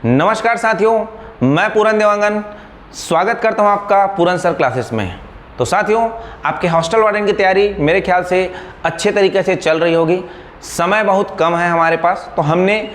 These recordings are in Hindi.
नमस्कार साथियों, मैं पूरन देवांगन स्वागत करता हूं आपका पूरन सर क्लासेस में। तो साथियों, आपके हॉस्टल वार्डन की तैयारी मेरे ख्याल से अच्छे तरीके से चल रही होगी। समय बहुत कम है हमारे पास, तो हमने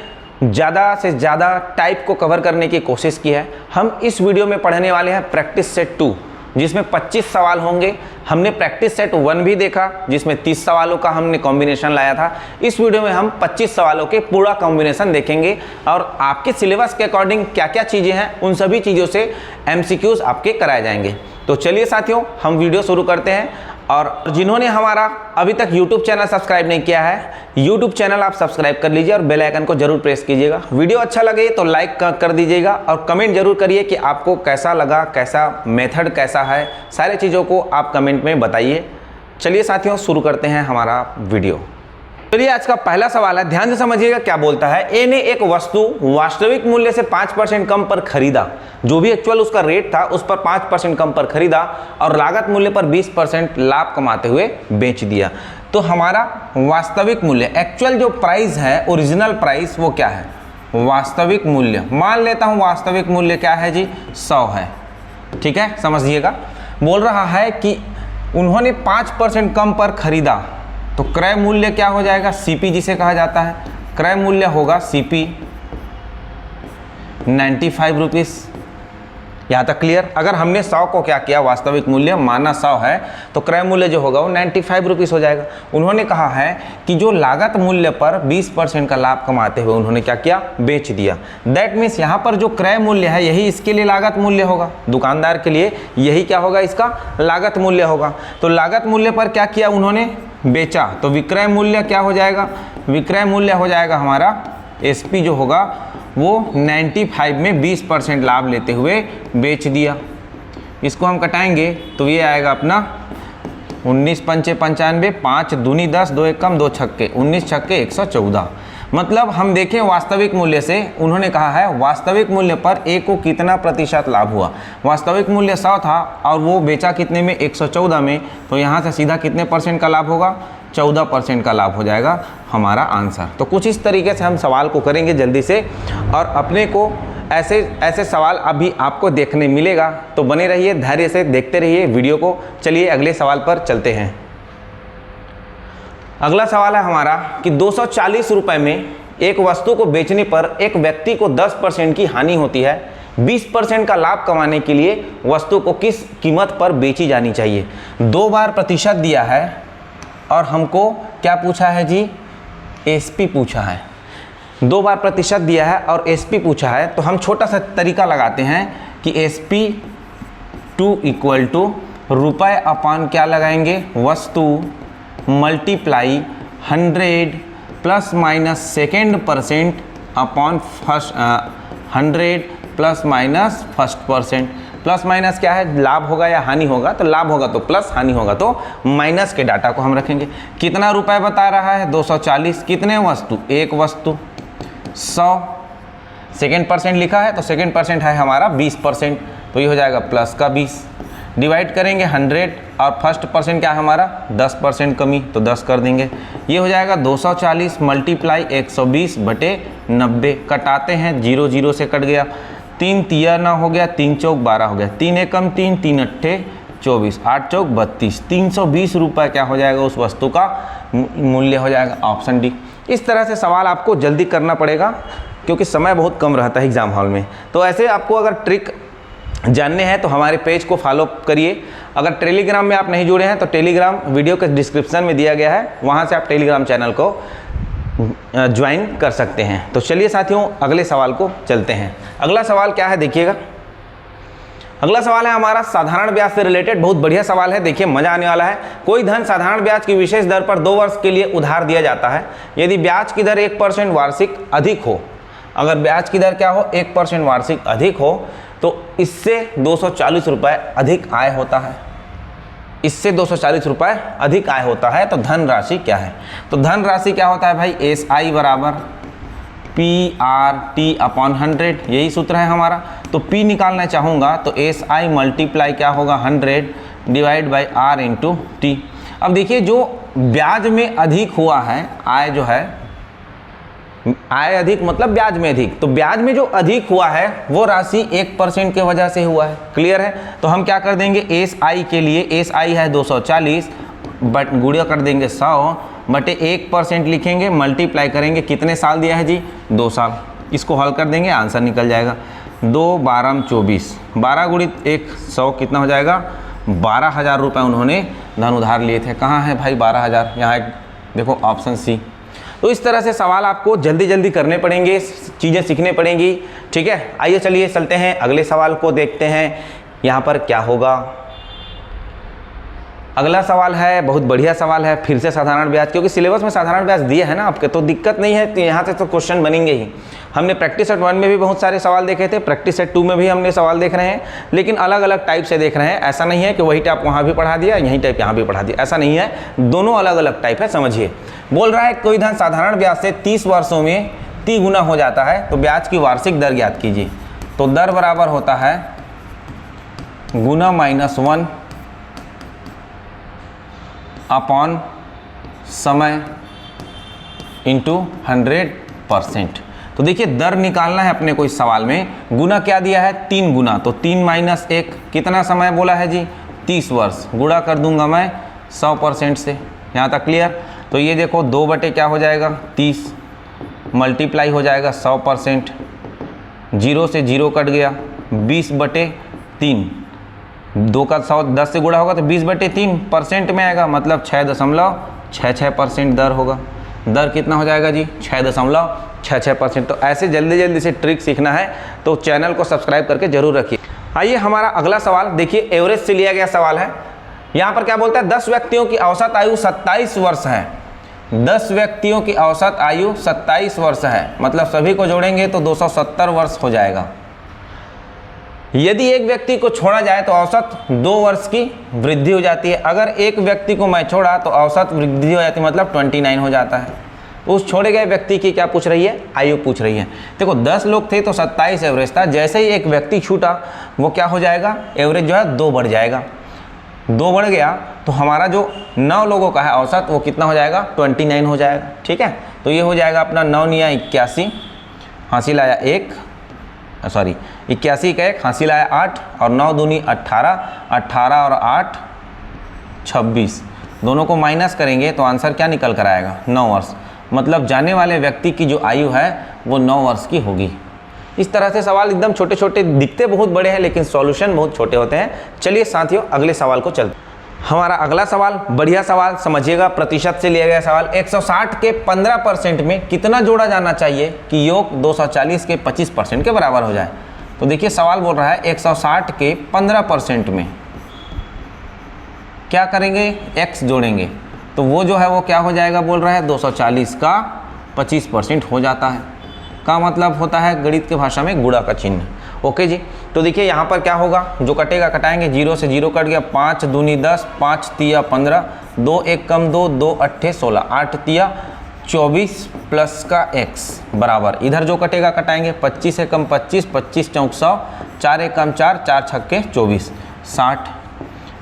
ज़्यादा से ज़्यादा टाइप को कवर करने की कोशिश की है। हम इस वीडियो में पढ़ने वाले हैं प्रैक्टिस सेट 2, जिसमें 25 सवाल होंगे। हमने प्रैक्टिस सेट 1 भी देखा, जिसमें 30 सवालों का हमने कॉम्बिनेशन लाया था। इस वीडियो में हम 25 सवालों के पूरा कॉम्बिनेशन देखेंगे और आपके सिलेबस के अकॉर्डिंग क्या क्या चीज़ें हैं, उन सभी चीज़ों से MCQs आपके कराए जाएंगे। तो चलिए साथियों, हम वीडियो शुरू करते हैं। और जिन्होंने हमारा अभी तक YouTube चैनल सब्सक्राइब नहीं किया है, YouTube चैनल आप सब्सक्राइब कर लीजिए और बेल आइकन को जरूर प्रेस कीजिएगा। वीडियो अच्छा लगे तो लाइक कर दीजिएगा और कमेंट जरूर करिए कि आपको कैसा लगा, कैसा मेथड कैसा है, सारी चीज़ों को आप कमेंट में बताइए। चलिए साथियों, शुरू करते हैं हमारा वीडियो। चलिए, आज का पहला सवाल है, ध्यान से समझिएगा क्या बोलता है। ए ने एक वस्तु वास्तविक मूल्य से 5% कम पर खरीदा। जो भी एक्चुअल उसका रेट था उस पर 5% कम पर खरीदा और लागत मूल्य पर 20% लाभ कमाते हुए बेच दिया। तो हमारा वास्तविक मूल्य, एक्चुअल जो प्राइस है, ओरिजिनल प्राइस, वो क्या है? वास्तविक मूल्य। मान लेता हूं वास्तविक मूल्य क्या है जी? 100 है। ठीक है, समझिएगा। बोल रहा है कि उन्होंने 5% कम पर खरीदा, तो क्रय मूल्य क्या हो जाएगा? CP जिसे कहा जाता है। क्रय मूल्य होगा CP 95 रुपीज़। यहाँ तक क्लियर? अगर हमने 100 को क्या किया, वास्तविक मूल्य माना 100 है, तो क्रय मूल्य जो होगा वो 95 रुपीज़ हो जाएगा। उन्होंने कहा है कि जो लागत मूल्य पर 20% का लाभ कमाते हुए उन्होंने क्या किया? बेच दिया। दैट मीन्स यहाँ पर जो क्रय मूल्य है यही इसके लिए लागत मूल्य होगा। दुकानदार के लिए यही क्या होगा? इसका लागत मूल्य होगा। तो लागत मूल्य पर क्या किया उन्होंने? बेचा। तो विक्रय मूल्य क्या हो जाएगा? विक्रय मूल्य हो जाएगा हमारा SP जो होगा वो 95 में 20% लाभ लेते हुए बेच दिया। इसको हम कटाएंगे तो ये आएगा अपना 19 पंचे 95, 5 दूनी 10, 2 एकम 2 छक्के, 19 छक्के 114। मतलब हम देखें वास्तविक मूल्य से, उन्होंने कहा है वास्तविक मूल्य पर A को कितना प्रतिशत लाभ हुआ। वास्तविक मूल्य 100 था और वो बेचा कितने में? 114 में। तो यहाँ से सीधा कितने % का लाभ होगा? 14% का लाभ हो जाएगा हमारा आंसर। तो कुछ इस तरीके से हम सवाल को करेंगे जल्दी से, और अपने को ऐसे सवाल अभी आपको देखने मिलेगा। तो बने रहिए, धैर्य से देखते रहिए वीडियो को। चलिए अगले सवाल पर चलते हैं। अगला सवाल है हमारा कि 240 रुपये में एक वस्तु को बेचने पर एक व्यक्ति को 10% की हानि होती है। 20% का लाभ कमाने के लिए वस्तु को किस कीमत पर बेची जानी चाहिए? 2 बार प्रतिशत दिया है और हमको क्या पूछा है जी? SP पूछा है। 2 बार प्रतिशत दिया है और SP पूछा है। तो हम छोटा सा तरीका लगाते हैं कि SP2 इक्वल टू रुपये अपान क्या लगाएंगे? वस्तु multiply 100 plus minus second % upon first 100 plus minus first %। Plus minus क्या है? लाभ होगा या हानि होगा? तो लाभ होगा तो प्लस, हानि होगा तो माइनस के डाटा को हम रखेंगे। कितना रुपए बता रहा है? 240। कितने वस्तु? एक वस्तु। 100 सेकेंड % लिखा है तो सेकेंड % है हमारा 20%, तो ये हो जाएगा प्लस का 20। डिवाइड करेंगे 100 और फर्स्ट % क्या है हमारा? 10% कमी, तो 10 कर देंगे। ये हो जाएगा 240 मल्टीप्लाई 120 बटे 90। कटाते हैं, 0 0 से कट गया। 3 तिया ना हो गया, 3 चौक 12 हो गया, 3 एकम 3, 3 अट्ठे 24, 8 चौक 32। 320 रुपये क्या हो जाएगा? उस वस्तु का मूल्य हो जाएगा। Option D. इस तरह से सवाल आपको जल्दी करना पड़ेगा क्योंकि समय बहुत कम रहता है एग्जाम हॉल में। तो ऐसे आपको अगर ट्रिक जानने हैं तो हमारे पेज को फॉलो करिए। अगर टेलीग्राम में आप नहीं जुड़े हैं तो टेलीग्राम वीडियो के डिस्क्रिप्शन में दिया गया है, वहाँ से आप टेलीग्राम चैनल को ज्वाइन कर सकते हैं। तो चलिए साथियों, अगले सवाल को चलते हैं। अगला सवाल क्या है देखिएगा। अगला सवाल है हमारा साधारण ब्याज से रिलेटेड। बहुत बढ़िया सवाल है, देखिए मजा आने वाला है। कोई धन साधारण ब्याज की विशेष दर पर 2 वर्ष के लिए उधार दिया जाता है। यदि ब्याज की दर 1% वार्षिक अधिक हो, अगर ब्याज की दर क्या हो? 1% वार्षिक अधिक हो, तो इससे 240 रुपये अधिक आय होता है। इससे 240 रुपये अधिक आय होता है। तो धन राशि क्या है? तो धन राशि क्या होता है भाई? SI बराबर PRT अपॉन 100, यही सूत्र है हमारा। तो P निकालना चाहूँगा तो SI मल्टीप्लाई क्या होगा? 100 divide by R into T। अब देखिए, जो ब्याज में अधिक हुआ है आय जो है आय अधिक मतलब ब्याज में अधिक, तो ब्याज में जो अधिक हुआ है वो राशि 1% के वजह से हुआ है। क्लियर है? तो हम क्या कर देंगे, एस आई के लिए, एस आई है 240 बट गुणा कर देंगे 100 बटे 1% लिखेंगे, मल्टीप्लाई करेंगे, कितने साल दिया है जी, 2 साल। इसको हल कर देंगे, आंसर निकल जाएगा 2 12 24, 12 गुणित 100 कितना हो जाएगा, 12,000 रुपये उन्होंने धन उधार लिए थे। कहाँ है भाई 12,000, यहाँ एक देखो ऑप्शन सी। तो इस तरह से सवाल आपको जल्दी जल्दी करने पड़ेंगे, चीज़ें सीखने पड़ेंगी। ठीक है, आइए चलिए चलते हैं अगले सवाल को देखते हैं यहाँ पर क्या होगा। अगला सवाल है, बहुत बढ़िया सवाल है, फिर से साधारण ब्याज, क्योंकि सिलेबस में साधारण ब्याज दिया है ना आपके, तो दिक्कत नहीं है, तो यहाँ से तो क्वेश्चन बनेंगे ही। हमने प्रैक्टिस सेट 1 में भी बहुत सारे सवाल देखे थे, प्रैक्टिस सेट 2 में भी हमने सवाल देख रहे हैं, लेकिन अलग अलग टाइप से देख रहे हैं। ऐसा नहीं है कि वही टाइप वहाँ भी पढ़ा दिया, यही टाइप यहाँ भी पढ़ा दिया, ऐसा नहीं है, दोनों अलग अलग टाइप है, समझिए। बोल रहा है कोई धन साधारण ब्याज से 30 वर्षों में 30 गुना हो जाता है, तो ब्याज की वार्षिक दर ज्ञात कीजिए। तो दर बराबर होता है गुना -1 अपॉन समय इंटू 100%। तो देखिए दर निकालना है अपने को इस सवाल में, गुना क्या दिया है, 3 गुना, तो 3 - 1 कितना समय बोला है जी, 30 वर्ष, गुणा कर दूंगा मैं 100% से। यहाँ तक क्लियर? तो ये देखो 2 बटे क्या हो जाएगा 30, मल्टीप्लाई हो जाएगा 100%, 0 से 0 कट गया, 20 बटे 3, 2 का 100 10 से गुणा होगा तो 20 बटे 3% में आएगा, मतलब 6.66% दर होगा। दर कितना हो जाएगा जी, 6.66%। तो ऐसे जल्दी जल्दी से ट्रिक सीखना है तो चैनल को सब्सक्राइब करके जरूर रखिए। आइए हमारा अगला सवाल देखिए, एवरेज से लिया गया सवाल है। यहाँ पर क्या बोलता है, 10 व्यक्तियों की औसत आयु 27 वर्ष है। 10 व्यक्तियों की औसत आयु 27 वर्ष है, मतलब सभी को जोड़ेंगे तो 270 वर्ष हो जाएगा। यदि एक व्यक्ति को छोड़ा जाए तो औसत 2 वर्ष की वृद्धि हो जाती है। अगर एक व्यक्ति को मैं छोड़ा तो औसत वृद्धि हो जाती है, मतलब 29 हो जाता है। उस छोड़े गए व्यक्ति की क्या पूछ रही है, आयु पूछ रही है। देखो 10 लोग थे तो 27 एवरेज था, जैसे ही एक व्यक्ति छूटा वो क्या हो जाएगा, एवरेज जो है 2 बढ़ जाएगा। 2 बढ़ गया तो हमारा जो 9 लोगों का है औसत वो कितना हो जाएगा, 29 हो जाएगा। ठीक है, तो ये हो जाएगा अपना 9 × 81, हासिल आया 1, सॉरी 81 का 1 हासिल आया 8, और 9 दूनी 18, 18 और 8 26, दोनों को माइनस करेंगे तो आंसर क्या निकल कर आएगा, 9 वर्ष। मतलब जाने वाले व्यक्ति की जो आयु है वो 9 वर्ष की होगी। इस तरह से सवाल एकदम छोटे छोटे दिखते बहुत बड़े हैं, लेकिन सॉल्यूशन बहुत छोटे होते हैं। चलिए साथियों अगले सवाल को चलते। हमारा अगला सवाल बढ़िया सवाल, समझिएगा, प्रतिशत से लिया गया सवाल। 160 के 15% में कितना जोड़ा जाना चाहिए कि योग 240 के 25% के बराबर हो जाए। तो देखिए सवाल बोल रहा है 160 के 15% में क्या करेंगे, x जोड़ेंगे, तो वो जो है वो क्या हो जाएगा, बोल रहा है 240 का 25% हो जाता है। का मतलब होता है गणित के भाषा में गुणा का चिन्ह। ओके जी, तो देखिए यहाँ पर क्या होगा, जो कटेगा कटाएंगे, 0 से 0 कट गया, 5 दूनी 10, 5 तिया 15, 2 1 कम 2, 2 8 16, 8 तिया 24 प्लस का x बराबर, इधर जो कटेगा कटाएंगे, 25 से कम 25, 25 चौक 100, 4 1 कम 4, 4 छक्के 24, 60,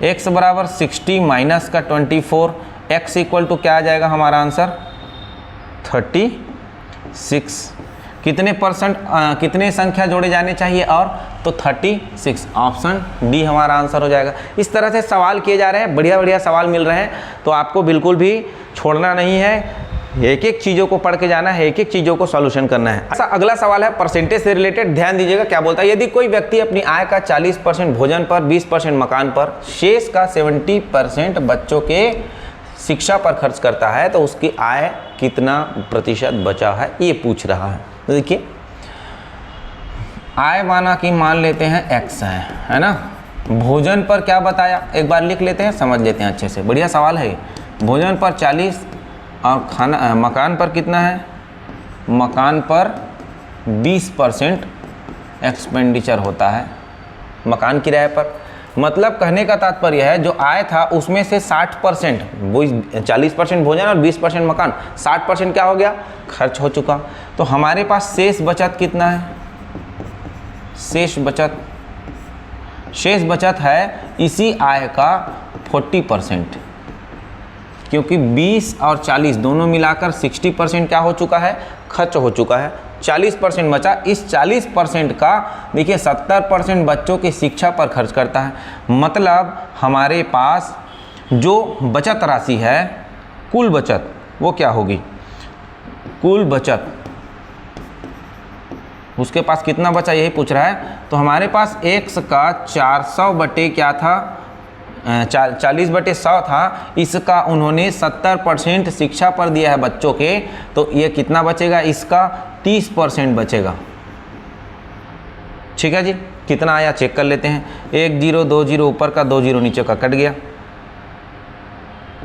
x बराबर 60 माइनस का 24, x इक्वल टू क्या आ जाएगा हमारा आंसर 36। कितने परसेंट कितने संख्या जोड़े जाने चाहिए, और तो 36, ऑप्शन डी हमारा आंसर हो जाएगा। इस तरह से सवाल किए जा रहे हैं, बढ़िया बढ़िया सवाल मिल रहे हैं, तो आपको बिल्कुल भी छोड़ना नहीं है, एक एक चीज़ों को पढ़ के जाना है, एक एक चीज़ों को सॉल्यूशन करना है। ऐसा अगला सवाल है परसेंटेज से रिलेटेड, ध्यान दीजिएगा क्या बोलता है। यदि कोई व्यक्ति अपनी आय का 40% भोजन पर, 20% मकान पर, शेष का 70% बच्चों के शिक्षा पर खर्च करता है, तो उसकी आय कितना प्रतिशत बचा है, ये पूछ रहा है। तो देखिए आय माना कि मान लेते हैं x है ना, भोजन पर क्या बताया एक बार लिख लेते हैं, समझ लेते हैं अच्छे से, बढ़िया सवाल है। भोजन पर 40 और खाना मकान पर कितना है, मकान पर 20% एक्सपेंडिचर होता है मकान किराए पर। मतलब कहने का तात्पर्य है जो आय था उसमें से 60%, वो 40% भोजन और 20% मकान, 60% क्या हो गया, खर्च हो चुका। तो हमारे पास शेष बचत कितना है, शेष बचत है इसी आय का 40%, क्योंकि 20 और 40 दोनों मिलाकर 60% क्या हो चुका है, खर्च हो चुका है, 40% बचा। इस 40% का देखिए 70% बच्चों की शिक्षा पर खर्च करता है। मतलब हमारे पास जो बचत राशि है, कुल बचत, वो क्या होगी? कुल बचत उसके पास कितना बचा यही पूछ रहा है। तो हमारे पास x का 400 बटे क्या था, 40/100 था। इसका उन्होंने 70% शिक्षा पर दिया है बच्चों के, तो ये कितना बचेगा? इसका 30% बचेगा। ठीक है जी, कितना आया चेक कर लेते हैं। 1 0 2 0 ऊपर का, 2 0 नीचे का कट गया,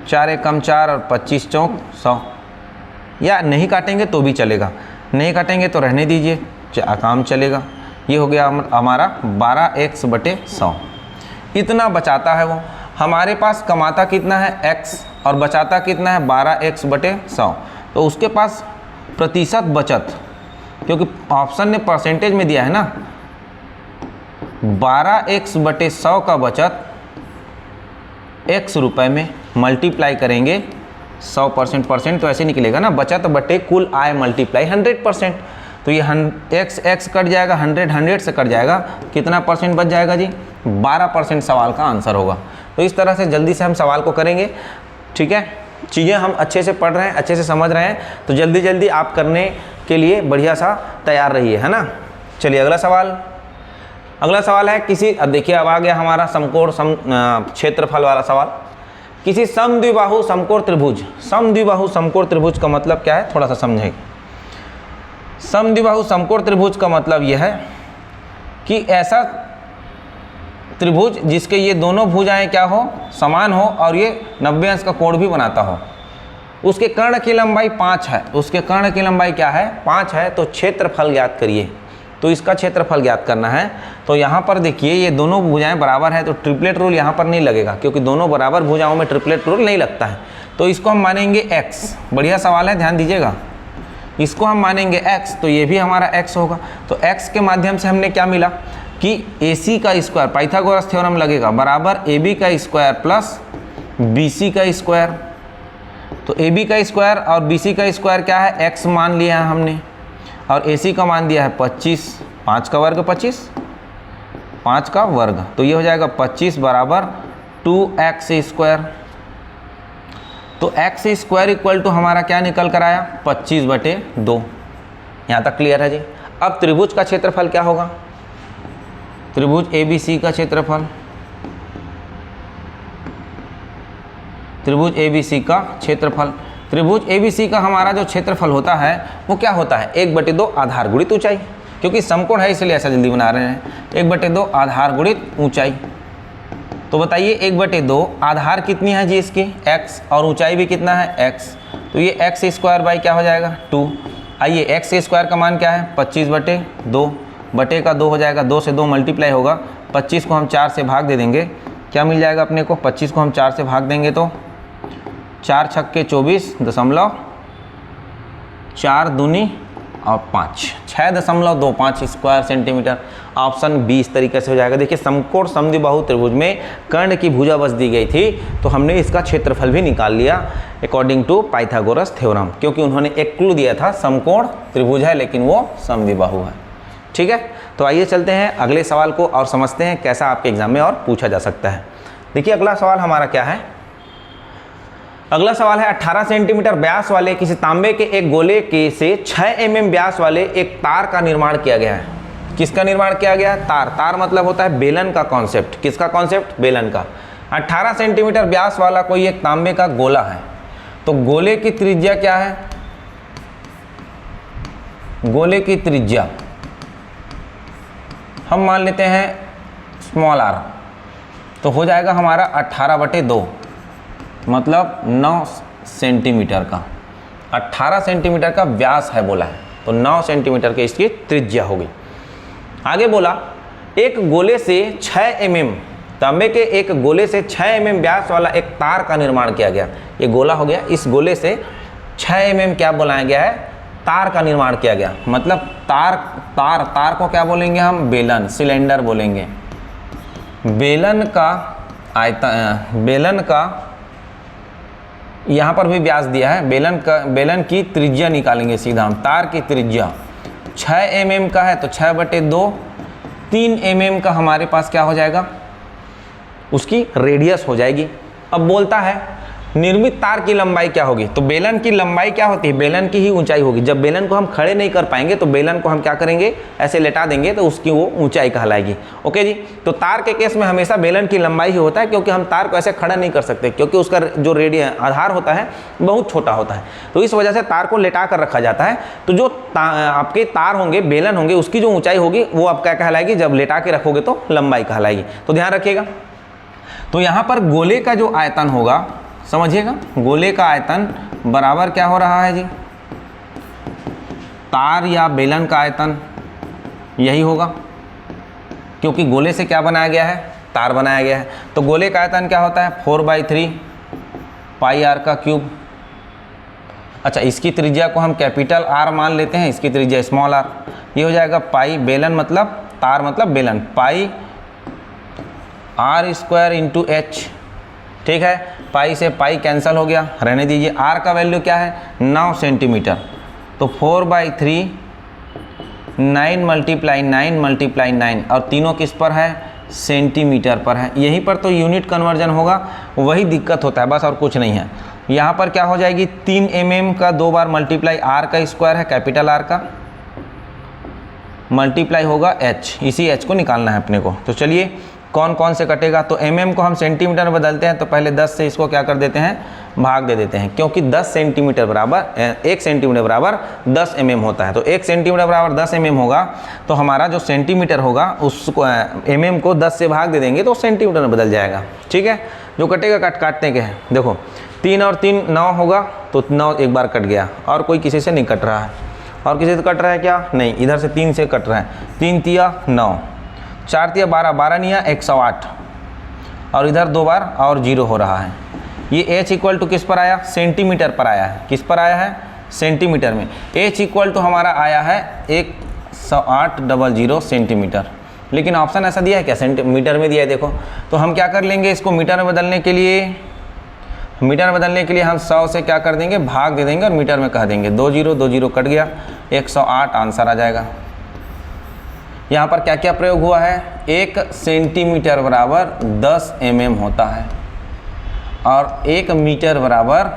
4 1 कम 4 और 25 चौक 100। या नहीं काटेंगे तो भी चलेगा, नहीं काटेंगे तो रहने दीजिए, काम चलेगा। ये हो गया हमारा 12x/100। इतना बचाता है वो। हमारे पास कमाता कितना है? x, और बचाता कितना है? 12x/100। तो उसके पास प्रतिशत बचत, क्योंकि ऑप्शन ने परसेंटेज में दिया है ना, 12x/100 का बचत x रुपए में मल्टीप्लाई करेंगे 100%, परसेंट तो ऐसे निकलेगा ना, बचत बटे कुल आय मल्टीप्लाई 100%। तो ये x कट जाएगा, 100 से कट जाएगा, कितना परसेंट बच जाएगा जी? 12% सवाल का आंसर होगा। तो इस तरह से जल्दी से हम सवाल को करेंगे। ठीक है, चीज़ें हम अच्छे से पढ़ रहे हैं, अच्छे से समझ रहे हैं, तो जल्दी जल्दी आप करने के लिए बढ़िया सा तैयार रहिए, है ना। चलिए अगला सवाल। अगला सवाल है किसी, अब देखिए अब आ गया हमारा समकोण क्षेत्रफल वाला सवाल। किसी समद्विबाहु समकोण त्रिभुज, समद्विबाहु समकोण त्रिभुज का मतलब क्या है, थोड़ा सा समझें। समद्विबाहु समकोण त्रिभुज का मतलब यह है कि ऐसा त्रिभुज जिसके ये दोनों भुजाएं क्या हो, समान हो, और ये 90 अंश का कोण भी बनाता हो। उसके कर्ण की लंबाई 5 है, उसके कर्ण की लंबाई क्या है? 5 है। तो क्षेत्रफल ज्ञात करिए। तो इसका क्षेत्रफल ज्ञात करना है। तो यहाँ पर देखिए ये दोनों भुजाएं बराबर है, तो ट्रिपलेट रूल यहाँ पर नहीं लगेगा, क्योंकि दोनों बराबर भुजाओं में ट्रिपलेट रूल नहीं लगता है। तो इसको हम मानेंगे x। बढ़िया सवाल है, ध्यान दीजिएगा। इसको हम मानेंगे x, तो ये भी हमारा x होगा। तो x के माध्यम से हमने क्या मिला कि AC का स्क्वायर, पाइथागोरस थ्योरम लगेगा, बराबर AB का स्क्वायर प्लस BC का स्क्वायर। तो AB का स्क्वायर और BC का स्क्वायर क्या है? x मान लिया है हमने, और AC का मान दिया है 25। 5 का वर्ग 25, 5 का वर्ग, तो ये हो जाएगा 25 बराबर 2x स्क्वायर। तो x स्क्वायर इक्वल टू हमारा क्या निकल कर आया? 25/2। यहाँ तक क्लियर है जी। अब त्रिभुज का क्षेत्रफल क्या होगा? त्रिभुज ABC का क्षेत्रफल, त्रिभुज ABC का क्षेत्रफल, त्रिभुज ABC का हमारा जो क्षेत्रफल होता है वो क्या होता है? 1/2 आधार गुणित ऊंचाई, क्योंकि समकोण है इसलिए ऐसा जल्दी बना रहे हैं। 1/2 आधार गुणित ऊंचाई। तो बताइए 1/2 आधार कितनी है जी इसकी? x, और ऊंचाई भी कितना है? x। तो ये x स्क्वायर बाई क्या हो जाएगा? 2। आइए x स्क्वायर का मान क्या है? 25/2, बटे का 2 हो जाएगा, 2 से 2 मल्टीप्लाई होगा। 25 को हम 4 से भाग दे देंगे, क्या मिल जाएगा अपने को? 25 को हम 4 से भाग देंगे तो 4 छक्के 24.4 दूनी और 5, 6.25 स्क्वायर सेंटीमीटर। ऑप्शन बी इस तरीके से हो जाएगा। देखिए समकोण समद्विबाहु त्रिभुज में कर्ण की भुजा बस दी गई थी, तो हमने इसका क्षेत्रफल भी निकाल लिया अकॉर्डिंग टू पाइथागोरस थ्योरम, क्योंकि उन्होंने एक क्लू दिया था, समकोण त्रिभुज है लेकिन वो समद्विबाहु है। ठीक है, तो आइए चलते हैं अगले सवाल को और समझते हैं कैसा आपके एग्जाम में और पूछा जा सकता है। देखिए अगला सवाल हमारा क्या है। अगला सवाल है 18 सेंटीमीटर व्यास वाले किसी तांबे के एक गोले के से 6 mm व्यास वाले एक तार का निर्माण किया गया है। किसका निर्माण किया गया? तार। तार मतलब होता है बेलन का कॉन्सेप्ट। किसका कॉन्सेप्ट? बेलन का। 18 सेंटीमीटर व्यास वाला कोई एक तांबे का गोला है, तो गोले की त्रिज्या क्या है? गोले की त्रिज्या हम मान लेते हैं स्मॉल r, तो हो जाएगा हमारा 18/2, मतलब 9 सेंटीमीटर का। 18 सेंटीमीटर का व्यास है बोला है, तो 9 सेंटीमीटर की इसकी त्रिज्या होगी। आगे बोला एक गोले से 6 mm, तांबे के एक गोले से 6 mm व्यास वाला एक तार का निर्माण किया गया। ये गोला हो गया, इस गोले से 6 mm क्या बोलाया गया है? तार का निर्माण किया गया। मतलब तार को क्या बोलेंगे हम? बेलन, सिलेंडर बोलेंगे। बेलन का यहाँ पर भी व्यास दिया है, बेलन की त्रिज्या निकालेंगे सीधा हम। तार की त्रिज्या 6 mm का है तो 6/2, 3 mm का हमारे पास क्या हो जाएगा, उसकी रेडियस हो जाएगी। अब बोलता है निर्मित तार की लंबाई क्या होगी, तो बेलन की लंबाई क्या होती है, बेलन की ही ऊंचाई होगी। जब बेलन को हम खड़े नहीं कर पाएंगे तो बेलन को हम क्या करेंगे, ऐसे लेटा देंगे तो उसकी वो ऊंचाई कहलाएगी। ओके जी, तो तार के केस में हमेशा बेलन की लंबाई ही होता है, क्योंकि हम तार को ऐसे खड़ा नहीं कर सकते, क्योंकि उसका जो आधार होता है बहुत छोटा होता है, तो इस वजह से तार को लेटा कर रखा जाता है। तो जो आपके तार होंगे, बेलन होंगे, उसकी जो ऊंचाई होगी वो आप क्या कहलाएगी, जब लेटा के रखोगे तो लंबाई कहलाएगी। तो ध्यान रखिएगा। तो यहाँ पर गोले का जो आयतन होगा, समझिएगा, गोले का आयतन बराबर क्या हो रहा है जी, तार या बेलन का आयतन, यही होगा, क्योंकि गोले से क्या बनाया गया है, तार बनाया गया है। तो गोले का आयतन क्या होता है, 4/3 पाई r का क्यूब। अच्छा, इसकी त्रिज्या को हम कैपिटल R मान लेते हैं, इसकी त्रिज्या स्मॉल r, ये हो जाएगा पाई, बेलन मतलब तार मतलब बेलन, पाई r² इंटू h। ठीक है, पाई से पाई कैंसिल हो गया, रहने दीजिए। r का वैल्यू क्या है, 9 सेंटीमीटर। तो 4/3 9 × 9 और तीनों किस पर है, सेंटीमीटर पर है। यहीं पर तो यूनिट कन्वर्जन होगा, वही दिक्कत होता है बस, और कुछ नहीं है। यहाँ पर क्या हो जाएगी, 3 mm का 2 बार मल्टीप्लाई r का स्क्वायर है, कैपिटल R का, मल्टीप्लाई होगा h, इसी h को निकालना है अपने को। तो चलिए कौन कौन से कटेगा, तो mm को हम सेंटीमीटर में बदलते हैं, तो पहले 10 से इसको क्या कर देते हैं, भाग दे देते हैं, क्योंकि 10 सेंटीमीटर बराबर 1 सेंटीमीटर बराबर 10 mm होता है। तो 1 सेंटीमीटर बराबर 10 mm होगा, तो हमारा जो सेंटीमीटर होगा उसको mm को 10 से भाग दे देंगे तो सेंटीमीटर में बदल जाएगा। ठीक है, जो कटेगा काटने के हैं। देखो 3 और 3 9 होगा, तो 9 एक बार कट गया, और कोई किसी से नहीं कट रहा है, और किसी से कट रहा है क्या, नहीं, इधर से 3 से कट रहा है, 3 तिया 9, 4 तिया 12, 12 निया 108, और इधर 2 बार और 0 हो रहा है। ये h इक्वल टू किस पर आया, सेंटीमीटर पर आया है, किस पर आया है, सेंटीमीटर में। h इक्वल टू हमारा आया है 10800 सेंटीमीटर, लेकिन ऑप्शन ऐसा दिया है क्या, सेंटीमीटर में दिया है। देखो, तो हम क्या कर लेंगे, इसको मीटर में बदलने के लिए, हम 100 से क्या कर देंगे, भाग दे देंगे और मीटर में कह देंगे। 2 0 कट गया, 108 आंसर आ जाएगा। यहाँ पर क्या क्या प्रयोग हुआ है, 1 सेंटीमीटर बराबर 10 mm होता है, और 1 मीटर बराबर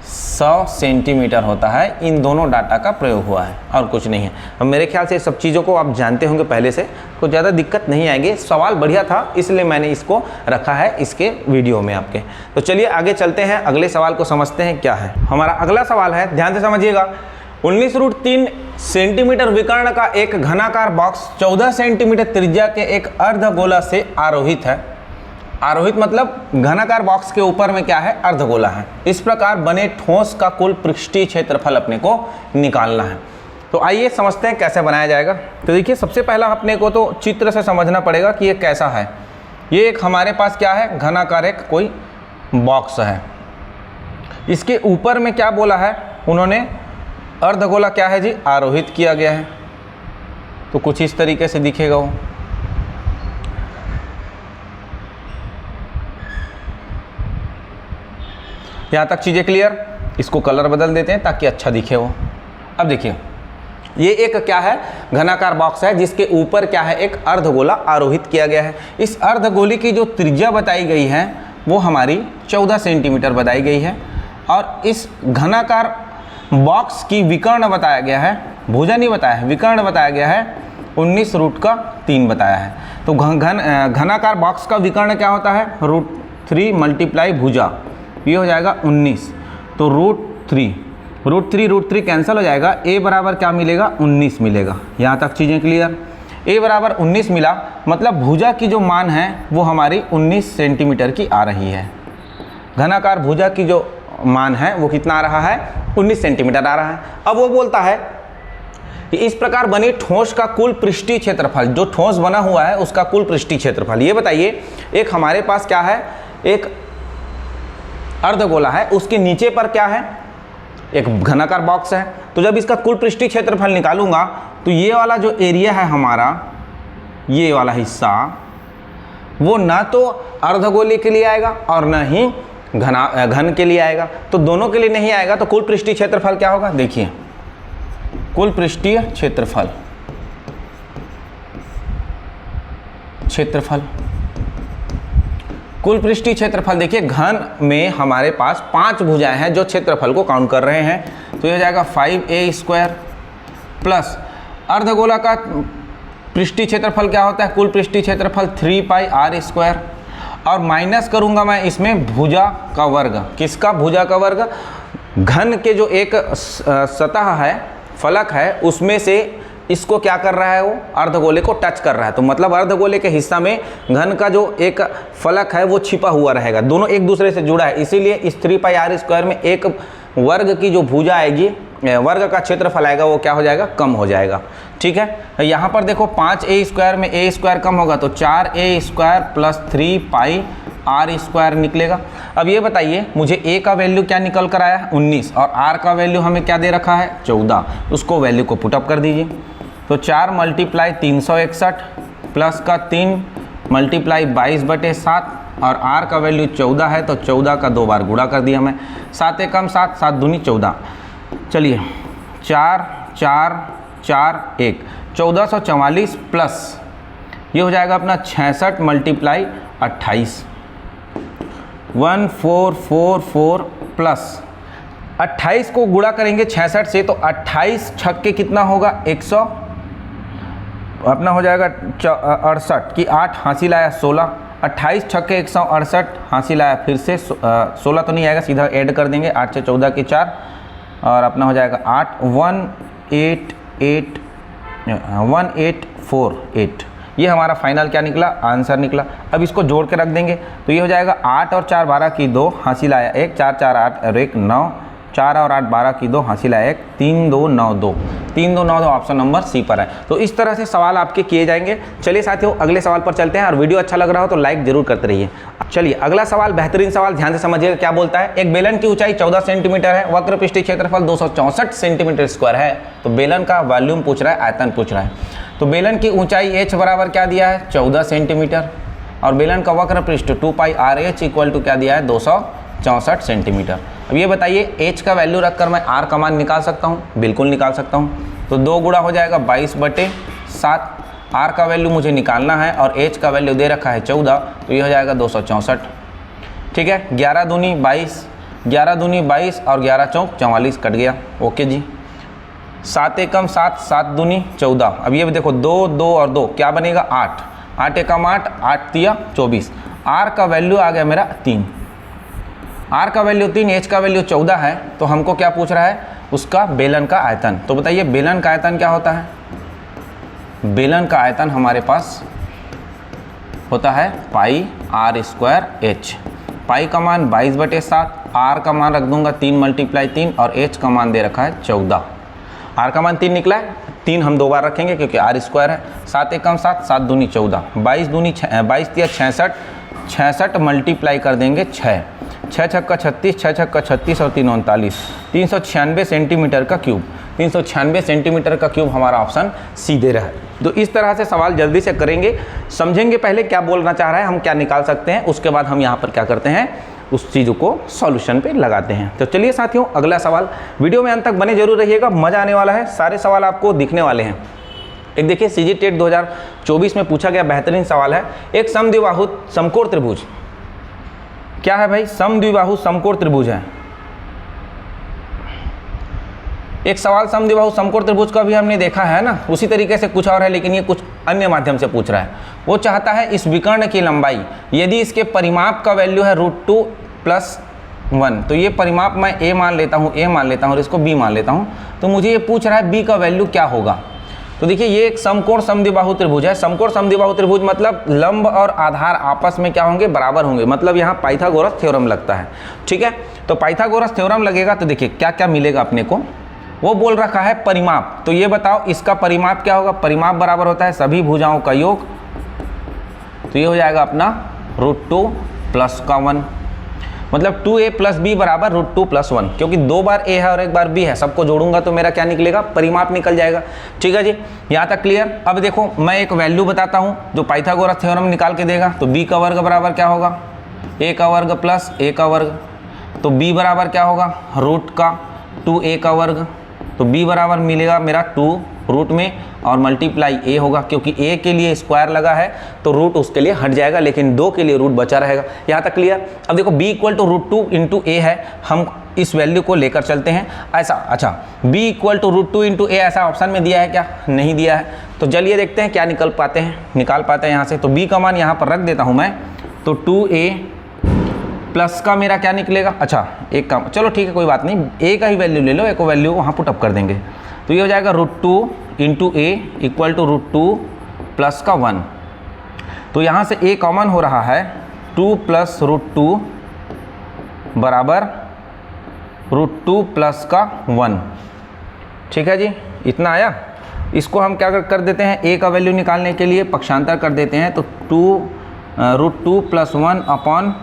100 सेंटीमीटर होता है। इन दोनों डाटा का प्रयोग हुआ है और कुछ नहीं है। अब मेरे ख्याल से सब चीज़ों को आप जानते होंगे पहले से, कुछ ज़्यादा दिक्कत नहीं आएगी। सवाल बढ़िया था, इसलिए मैंने इसको रखा है इसके वीडियो में आपके। तो चलिए आगे चलते हैं, अगले सवाल को समझते हैं क्या है। हमारा अगला सवाल है, ध्यान से समझिएगा। 19√3 सेंटीमीटर विकर्ण का एक घनाकार बॉक्स 14 सेंटीमीटर त्रिज्या के एक अर्धगोला से आरोहित है। आरोहित मतलब घनाकार बॉक्स के ऊपर में क्या है, अर्धगोला है। इस प्रकार बने ठोस का कुल पृष्ठीय क्षेत्रफल अपने को निकालना है। तो आइए समझते हैं कैसे बनाया जाएगा। तो देखिए, सबसे पहला अपने को तो चित्र से समझना पड़ेगा कि ये कैसा है। ये एक हमारे पास क्या है, घनाकार एक कोई बॉक्स है। इसके ऊपर में क्या बोला है उन्होंने, अर्धगोला क्या है जी, आरोहित किया गया है। तो कुछ इस तरीके से दिखेगा वो। यहाँ तक चीज़ें क्लियर। इसको कलर बदल देते हैं ताकि अच्छा दिखे वो। अब देखिए, ये एक क्या है, घनाकार बॉक्स है जिसके ऊपर क्या है, एक अर्धगोला आरोहित किया गया है। इस अर्धगोले की जो त्रिज्या बताई गई है वो हमारी 14 सेंटीमीटर बताई गई है, और इस घनाकार बॉक्स की विकर्ण बताया गया है, भुजा नहीं बताया है, विकर्ण बताया गया है 19√3 बताया है। तो घनाकार बॉक्स का विकर्ण क्या होता है, √3 मल्टीप्लाई भुजा, ये हो जाएगा 19। तो √3 कैंसिल हो जाएगा, a बराबर क्या मिलेगा, 19 मिलेगा। यहाँ तक चीज़ें क्लियर। a बराबर 19 मिला, मतलब भुजा की जो मान है वो हमारी 19 सेंटीमीटर की आ रही है। घनाकार भुजा की जो मान है वो कितना आ रहा है, 19 सेंटीमीटर आ रहा है। अब वो बोलता है कि इस प्रकार बने ठोस का कुल पृष्ठीय क्षेत्रफल, जो ठोस बना हुआ है उसका कुल पृष्ठीय क्षेत्रफल। ये बताइए, एक हमारे पास क्या है, एक अर्धगोला है, उसके नीचे पर क्या है, एक घनाकार बॉक्स है। तो जब इसका कुल पृष्ठीय क्षेत्रफल निकालूंगा तो ये वाला जो एरिया है हमारा, ये वाला हिस्सा, वो ना तो अर्धगोले के लिए आएगा और ना ही घन के लिए आएगा, तो दोनों के लिए नहीं आएगा। तो कुल पृष्ठीय क्षेत्रफल क्या होगा, देखिए कुल पृष्ठीय क्षेत्रफल कुल पृष्ठीय क्षेत्रफल देखिए, घन में हमारे पास 5 भुजाएं हैं जो क्षेत्रफल को काउंट कर रहे हैं, तो ये हो जाएगा 5a² प्लस अर्धगोला का पृष्ठीय क्षेत्रफल क्या होता है, कुल पृष्ठीय क्षेत्रफल 3πr², और माइनस करूंगा मैं इसमें भुजा का वर्ग। किसका, भुजा का वर्ग। घन के जो एक सतह है, फलक है, उसमें से इसको क्या कर रहा है, वो अर्धगोले को टच कर रहा है, तो मतलब अर्धगोले के हिस्सा में घन का जो एक फलक है वो छिपा हुआ रहेगा, दोनों एक दूसरे से जुड़ा है, इसीलिए इस 3πr² में एक वर्ग की जो भुजा आएगी, वर्ग का क्षेत्रफल आएगा, वो क्या हो जाएगा, कम हो जाएगा। ठीक है, यहाँ पर देखो 5a² में a² कम होगा तो 4a² प्लस 3πr² निकलेगा। अब ये बताइए मुझे a का वैल्यू क्या निकल कर आया, 19, और r का वैल्यू हमें क्या दे रखा है, 14। उसको वैल्यू को पुटअप कर दीजिए, तो 4 × 361 प्लस का 3 × 22/7, और r का वैल्यू 14 है, तो 14 का 2 बार गुणा कर दिया मैं, 7 एकम 7, 7 दूनी 14। चलिए 4 4 4 1 1444 प्लस ये हो जाएगा अपना 66 × 28 1444 प्लस 28 को गुणा करेंगे 66 से, तो 28 छक्के कितना होगा, 100, अपना हो जाएगा 68 की 8 हासिल आया 16, 28 छक्के 168 हासिल आया, फिर से 16 तो नहीं आएगा, सीधा ऐड कर देंगे, 8 से 14 की 4, और अपना हो जाएगा 8 1848, ये हमारा फाइनल क्या निकला, आंसर निकला। अब इसको जोड़ के रख देंगे, तो ये हो जाएगा 8 और 4 12 की 2 हासिल आया 1, 4 4 8 और 1 9, 4 और 8 12 की 2 हासिल आया 1, 3 2 9 2, 3 2 9 2, ऑप्शन नंबर सी पर है। तो इस तरह से सवाल आपके किए जाएंगे। चलिए साथियों अगले सवाल पर चलते हैं, और वीडियो अच्छा लग रहा हो तो लाइक जरूर करते रहिए। चलिए अगला सवाल, बेहतरीन सवाल, ध्यान से समझिएगा क्या बोलता है। एक बेलन की ऊंचाई 14 सेंटीमीटर है, वक्र पृष्ठीय क्षेत्रफल 264 सेंटीमीटर² है, तो बेलन का वॉल्यूम पूछ रहा है, आयतन पूछ रहा है। तो बेलन की ऊंचाई h बराबर क्या दिया है, 14 सेंटीमीटर, और बेलन का वक्र पृष्ठ 2πrh इक्वल टू क्या दिया है, 264 सेंटीमीटर। अब ये बताइए h का वैल्यू रखकर मैं r का मान निकाल सकता हूँ, बिल्कुल निकाल सकता हूँ। तो 2 गुणा हो जाएगा 22/7, r का वैल्यू मुझे निकालना है और h का वैल्यू दे रखा है 14, तो ये हो जाएगा 264। ठीक है, 11 दूनी 22, 11 दूनी 22 और 11 चौक 44 कट गया, ओके जी। 7 एकम 7, 7 दूनी 14। अब ये देखो 2 2 और 2 क्या बनेगा, 8, 8 एकम 8, 8 तिया 24। r का वैल्यू आ गया मेरा 3, r का वैल्यू 3, h का वैल्यू 14 है, तो हमको क्या पूछ रहा है, उसका बेलन का आयतन। तो बताइए बेलन का आयतन क्या होता है, बेलन का आयतन हमारे पास होता है πr²h। पाई का मान 22/7, r का मान रख दूंगा 3 × 3 और h का मान दे रखा है 14। r का मान 3 निकला है, 3 हम 2 बार रखेंगे क्योंकि r² है। 7 एकम 7, 7 दूनी 14, 22 दूनी 22 तिया 66, 66 मल्टीप्लाई कर देंगे 6, 6 छक्का 36, 6 छक्का 36 और 3 39, 396 सेंटीमीटर का क्यूब, 396 सेंटीमीटर का क्यूब हमारा ऑप्शन सी दे रहा है। तो इस तरह से सवाल जल्दी से करेंगे, समझेंगे पहले क्या बोलना चाह रहा है, हम क्या निकाल सकते हैं, उसके बाद हम यहाँ पर क्या करते हैं, उस चीज़ों को सॉल्यूशन पे लगाते हैं। तो चलिए साथियों अगला सवाल, वीडियो में अंत तक बने जरूर रहिएगा, मज़ा आने वाला है, सारे सवाल आपको दिखने वाले हैं। एक देखिए सीजी टेट 2024 में पूछा गया बेहतरीन सवाल है, एक समद्विबाहु समकोण त्रिभुज, क्या है भाई, समद्विबाहु समकोण त्रिभुज है। एक सवाल समद्विबाहु समकोण त्रिभुज का भी हमने देखा है ना, उसी तरीके से कुछ और है, लेकिन ये कुछ अन्य माध्यम से पूछ रहा है। वो चाहता है इस विकर्ण की लंबाई यदि इसके परिमाप का वैल्यू है √2 + 1, तो ये परिमाप मैं a मान लेता हूँ, और इसको b मान लेता हूँ, तो मुझे ये पूछ रहा है b का वैल्यू क्या होगा। तो देखिए ये एक समकोण समद्विबाहु त्रिभुज है। समकोण समद्विबाहु त्रिभुज मतलब लंब और आधार आपस में क्या होंगे, बराबर होंगे, मतलब यहाँ पाइथागोरस थ्योरम लगता है। ठीक है, तो पाइथागोरस थ्योरम लगेगा तो देखिए क्या क्या मिलेगा अपने को, वो बोल रखा है परिमाप। तो ये बताओ इसका परिमाप क्या होगा, परिमाप बराबर होता है सभी भुजाओं का योग, तो ये हो जाएगा अपना √2 + 1, मतलब 2a + b बराबर √2 + 1, क्योंकि 2 बार a है और 1 बार b है, सबको जोड़ूंगा तो मेरा क्या निकलेगा, परिमाप निकल जाएगा। ठीक है जी, यहाँ तक क्लियर। अब देखो मैं एक वैल्यू बताता हूँ जो पाइथागोरस थ्योरम निकाल के देगा, तो b का वर्ग बराबर क्या होगा, a का वर्ग प्लस a का वर्ग, तो b बराबर क्या होगा रूट का 2a का वर्ग, तो b बराबर मिलेगा मेरा 2 रूट में और मल्टीप्लाई a होगा, क्योंकि a के लिए स्क्वायर लगा है तो रूट उसके लिए हट जाएगा, लेकिन 2 के लिए रूट बचा रहेगा। यहाँ तक क्लियर। अब देखो b equal to root 2 into a है, हम इस वैल्यू को लेकर चलते हैं ऐसा। अच्छा, b equal to root 2 into a ऐसा ऑप्शन में दिया है क्या? नहीं दिया है। तो चलिए देखते हैं क्या निकाल पाते हैं यहाँ से। तो b का मान यहाँ पर रख देता हूँ मैं, तो 2a प्लस का मेरा क्या निकलेगा, अच्छा एक का, चलो ठीक है कोई बात नहीं, a का ही वैल्यू ले लो, एक वैल्यू वहाँ पुटअप कर देंगे। तो ये हो जाएगा root 2 into a equal to root 2 plus का 1। तो यहाँ से a कॉमन हो रहा है, 2 प्लस रूट 2 बराबर रूट 2 प्लस का 1। ठीक है जी, इतना आया। इसको हम क्या कर देते हैं, a का वैल्यू निकालने के लिए पक्षांतर कर देते हैं, तो 2 root 2 plus 1 upon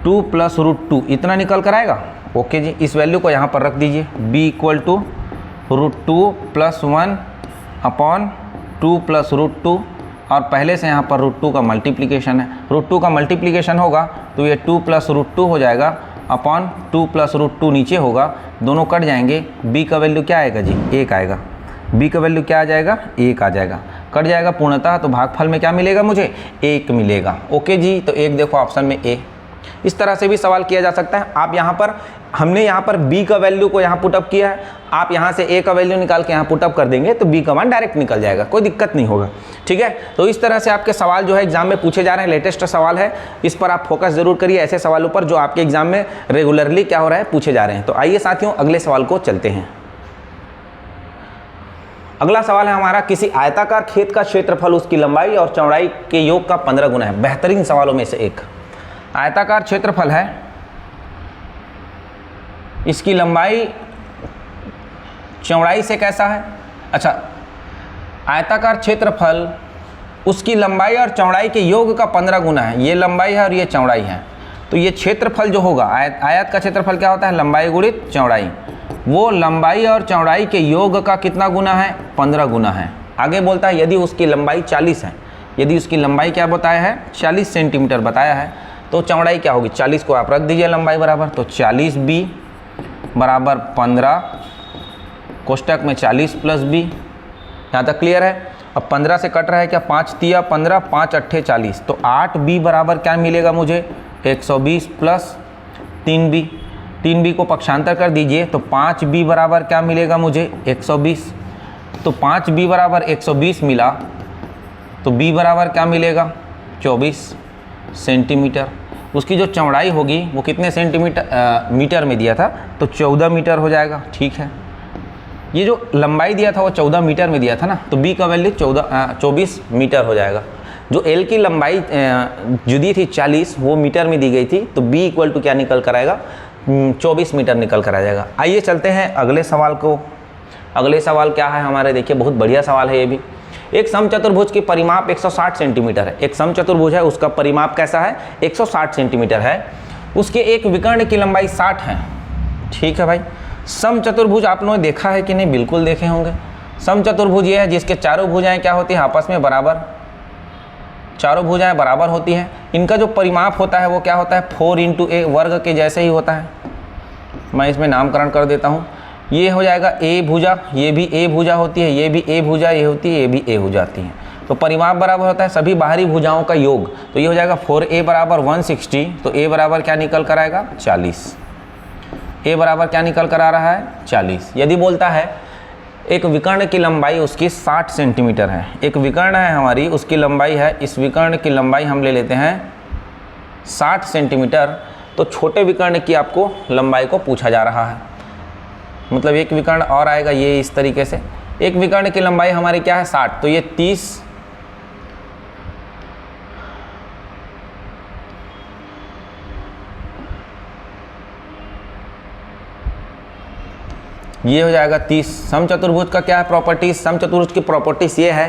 2 plus root 2 इतना निकल कर आएगा। ओके जी, इस वैल्यू को यहाँ पर रख दीजिए, b equal to root 2 plus 1 upon 2 plus root 2, और पहले से यहाँ पर रूट 2 का मल्टीप्लिकेशन है, रूट 2 का मल्टीप्लिकेशन होगा तो ये 2 प्लस रूट 2 हो जाएगा अपॉन 2 प्लस रूट 2 नीचे होगा, दोनों कट जाएंगे, b का वैल्यू क्या आएगा जी 1 आएगा, b का वैल्यू क्या आ जाएगा 1 आ जाएगा, कट जाएगा पूर्णतः, तो भागफल में क्या मिलेगा मुझे 1 मिलेगा। ओके जी, तो एक देखो ऑप्शन में a। इस तरह से भी सवाल किया जा सकता है। आप यहाँ पर, हमने यहाँ पर b का वैल्यू को यहाँ पुटअप किया है, आप यहाँ से a का वैल्यू निकाल के यहाँ पुटअप कर देंगे तो b का मान डायरेक्ट निकल जाएगा, कोई दिक्कत नहीं होगा। ठीक है, तो इस तरह से आपके सवाल जो है एग्जाम में पूछे जा रहे हैं, लेटेस्ट सवाल है, इस पर आप फोकस जरूर करिए, ऐसे सवालों पर जो आपके एग्जाम में रेगुलरली क्या हो रहा है पूछे जा रहे हैं। तो आइए साथियों अगले सवाल को चलते हैं। अगला सवाल है हमारा, किसी आयताकार खेत का क्षेत्रफल उसकी लंबाई और चौड़ाई के योग का 15 गुना है। बेहतरीन सवालों में से एक। आयताकार क्षेत्रफल है, इसकी लंबाई चौड़ाई से कैसा है। अच्छा, आयताकार क्षेत्रफल उसकी लंबाई और चौड़ाई के योग का 15 गुना है, ये लंबाई है और ये चौड़ाई है, तो ये क्षेत्रफल जो होगा, आयत का क्षेत्रफल क्या होता है लंबाई गुणित चौड़ाई, वो लंबाई और चौड़ाई के योग का कितना गुना है 15 गुना है। आगे बोलता है यदि उसकी लंबाई 40 है, यदि उसकी लंबाई क्या बताया है 40 सेंटीमीटर बताया है, तो चौड़ाई क्या होगी 40 को आप रख दीजिए लंबाई बराबर, तो 40b बराबर 15 कोष्टक में 40 प्लस b। यहाँ तक क्लियर है। अब 15 से कट रहा है क्या, 5 तिया 15, 5 अट्ठे 40, तो 8b बराबर क्या मिलेगा मुझे 120 प्लस 3b। 3b को पक्षांतर कर दीजिए, तो 5b बराबर क्या मिलेगा मुझे 120, तो 5b बराबर 120 मिला, तो b बराबर क्या मिलेगा 24 सेंटीमीटर। उसकी जो चौड़ाई होगी वो कितने सेंटीमीटर मीटर में दिया था, तो 14 मीटर हो जाएगा। ठीक है, ये जो लंबाई दिया था वो 14 मीटर में दिया था ना, तो b का वैल्यू 24 मीटर हो जाएगा। जो l की लंबाई जो दी थी 40 वो मीटर में दी गई थी, तो b इक्वल टू क्या निकल कर आएगा 24 मीटर निकल कर आ जाएगा। आइए चलते हैं अगले सवाल को। अगले सवाल क्या है हमारे, देखिए बहुत बढ़िया सवाल है ये भी। एक समचतुर्भुज की परिमाप 160 सेंटीमीटर है। एक समचतुर्भुज है, उसका परिमाप कैसा है 160 सेंटीमीटर है, उसके एक विकर्ण की लंबाई 60 है। ठीक है भाई, समचतुर्भुज आप लोगों ने देखा है कि नहीं, बिल्कुल देखे होंगे। समचतुर्भुज ये है जिसके चारों भुजाएं क्या होती हैं आपस में बराबर, चारों भुजाएं बराबर होती हैं। इनका जो परिमाप होता है वो क्या होता है 4 इंटू ए वर्ग के जैसे ही होता है। मैं इसमें नामकरण कर देता हूँ, ये हो जाएगा ए भुजा, ये भी ए भुजा होती है, ये भी ए भुजा ये होती है, ये भी ए हो जाती है, तो परिमाप बराबर होता है सभी बाहरी भुजाओं का योग। तो ये हो जाएगा 4a बराबर 160, तो a बराबर क्या निकल कर आएगा 40। a बराबर क्या निकल कर आ रहा है 40। यदि बोलता है एक विकर्ण की लंबाई उसकी 60 सेंटीमीटर है, एक विकर्ण है हमारी, उसकी लंबाई है, इस विकर्ण की लंबाई हम ले लेते हैं 60 सेंटीमीटर, तो छोटे विकर्ण की आपको लंबाई को पूछा जा रहा है। मतलब एक विकर्ण और आएगा ये इस तरीके से, एक विकर्ण की लंबाई हमारी क्या है 60, तो ये 30 ये हो जाएगा 30। समचतुर्भुज का क्या है प्रॉपर्टीज, समचतुर्भुज की प्रॉपर्टीज ये है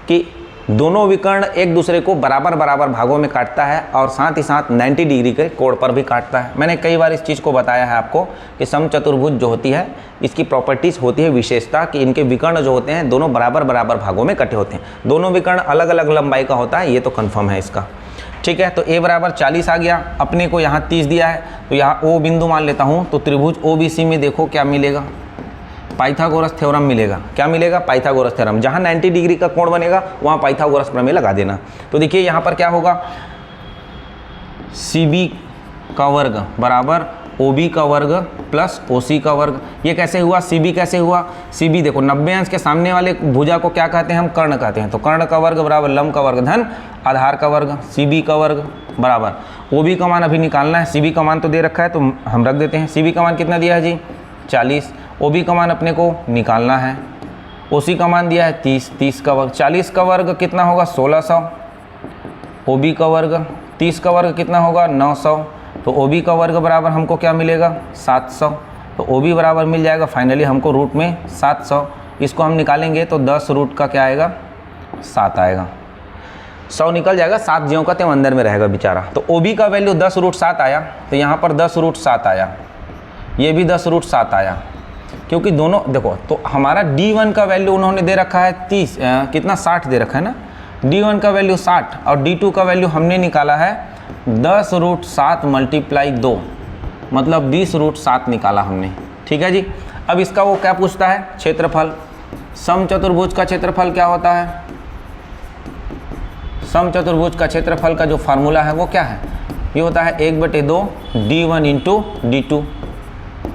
कि दोनों विकर्ण एक दूसरे को बराबर बराबर भागों में काटता है और साथ ही साथ 90 डिग्री के कोण पर भी काटता है। मैंने कई बार इस चीज़ को बताया है आपको कि समचतुर्भुज जो होती है इसकी प्रॉपर्टीज़ होती है विशेषता कि इनके विकर्ण जो होते हैं दोनों बराबर बराबर भागों में कटे होते हैं। दोनों विकर्ण अलग अलग लंबाई का होता है, ये तो कन्फर्म है इसका। ठीक है। तो a बराबर 40 आ गया, अपने को यहाँ 30 दिया है, तो यहाँ O बिंदु मान लेता हूँ। तो त्रिभुज OBC में देखो क्या मिलेगा, पाइथागोरस थ्योरम मिलेगा। क्या मिलेगा? Pythagoras theorem. जहाँ 90 डिग्री का कोण बनेगा वहाँ पाइथागोरस प्रमेय लगा देना। तो देखिए यहाँ पर क्या होगा, CB का वर्ग बराबर OB का वर्ग प्लस OC का वर्ग। ये कैसे हुआ? CB कैसे हुआ? CB देखो 90 अंश के सामने वाले भुजा को क्या कहते हैं हम? कर्ण कहते हैं। तो कर्ण का वर्ग बराबर लंब का वर्ग धन आधार का वर्ग, CB का वर्ग बराबर OB का मान अभी निकालना है। CB का मान तो दे रखा है तो हम रख देते हैं। CB का मान कितना दिया है जी? 40। OB का मान अपने को निकालना है। OC का मान दिया है 30, 30 का वर्ग। 40 का वर्ग कितना होगा? 1600। OB का वर्ग 30 का वर्ग कितना होगा? 900। तो OB का वर्ग बराबर हमको क्या मिलेगा? 700। तो OB बराबर मिल जाएगा फाइनली हमको रूट में 700। इसको हम निकालेंगे तो 10 रूट का क्या आएगा? 7 आएगा। 100 निकल जाएगा, 7 ज्यों का त्यों अंदर में रहेगा बेचारा। तो OB का वैल्यू 10 रूट 7 आया, तो यहाँ पर 10 रूट 7 आया, ये भी 10 रूट 7 आया, क्योंकि दोनों देखो। तो हमारा D1 का वैल्यू उन्होंने दे रखा है 30 कितना 60 दे रखा है ना, D1 का वैल्यू 60 और D2 का वैल्यू हमने निकाला है 10 रूट 7 मल्टीप्लाई 2, मतलब 20 रूट 7 निकाला हमने। ठीक है जी। अब इसका वो क्या पूछता है? क्षेत्रफल। समचतुर्भुज का क्षेत्रफल क्या होता है? समचतुर्भुज का क्षेत्रफल का जो फार्मूला है वो क्या है? ये होता है 1/2 D1 इंटू D2।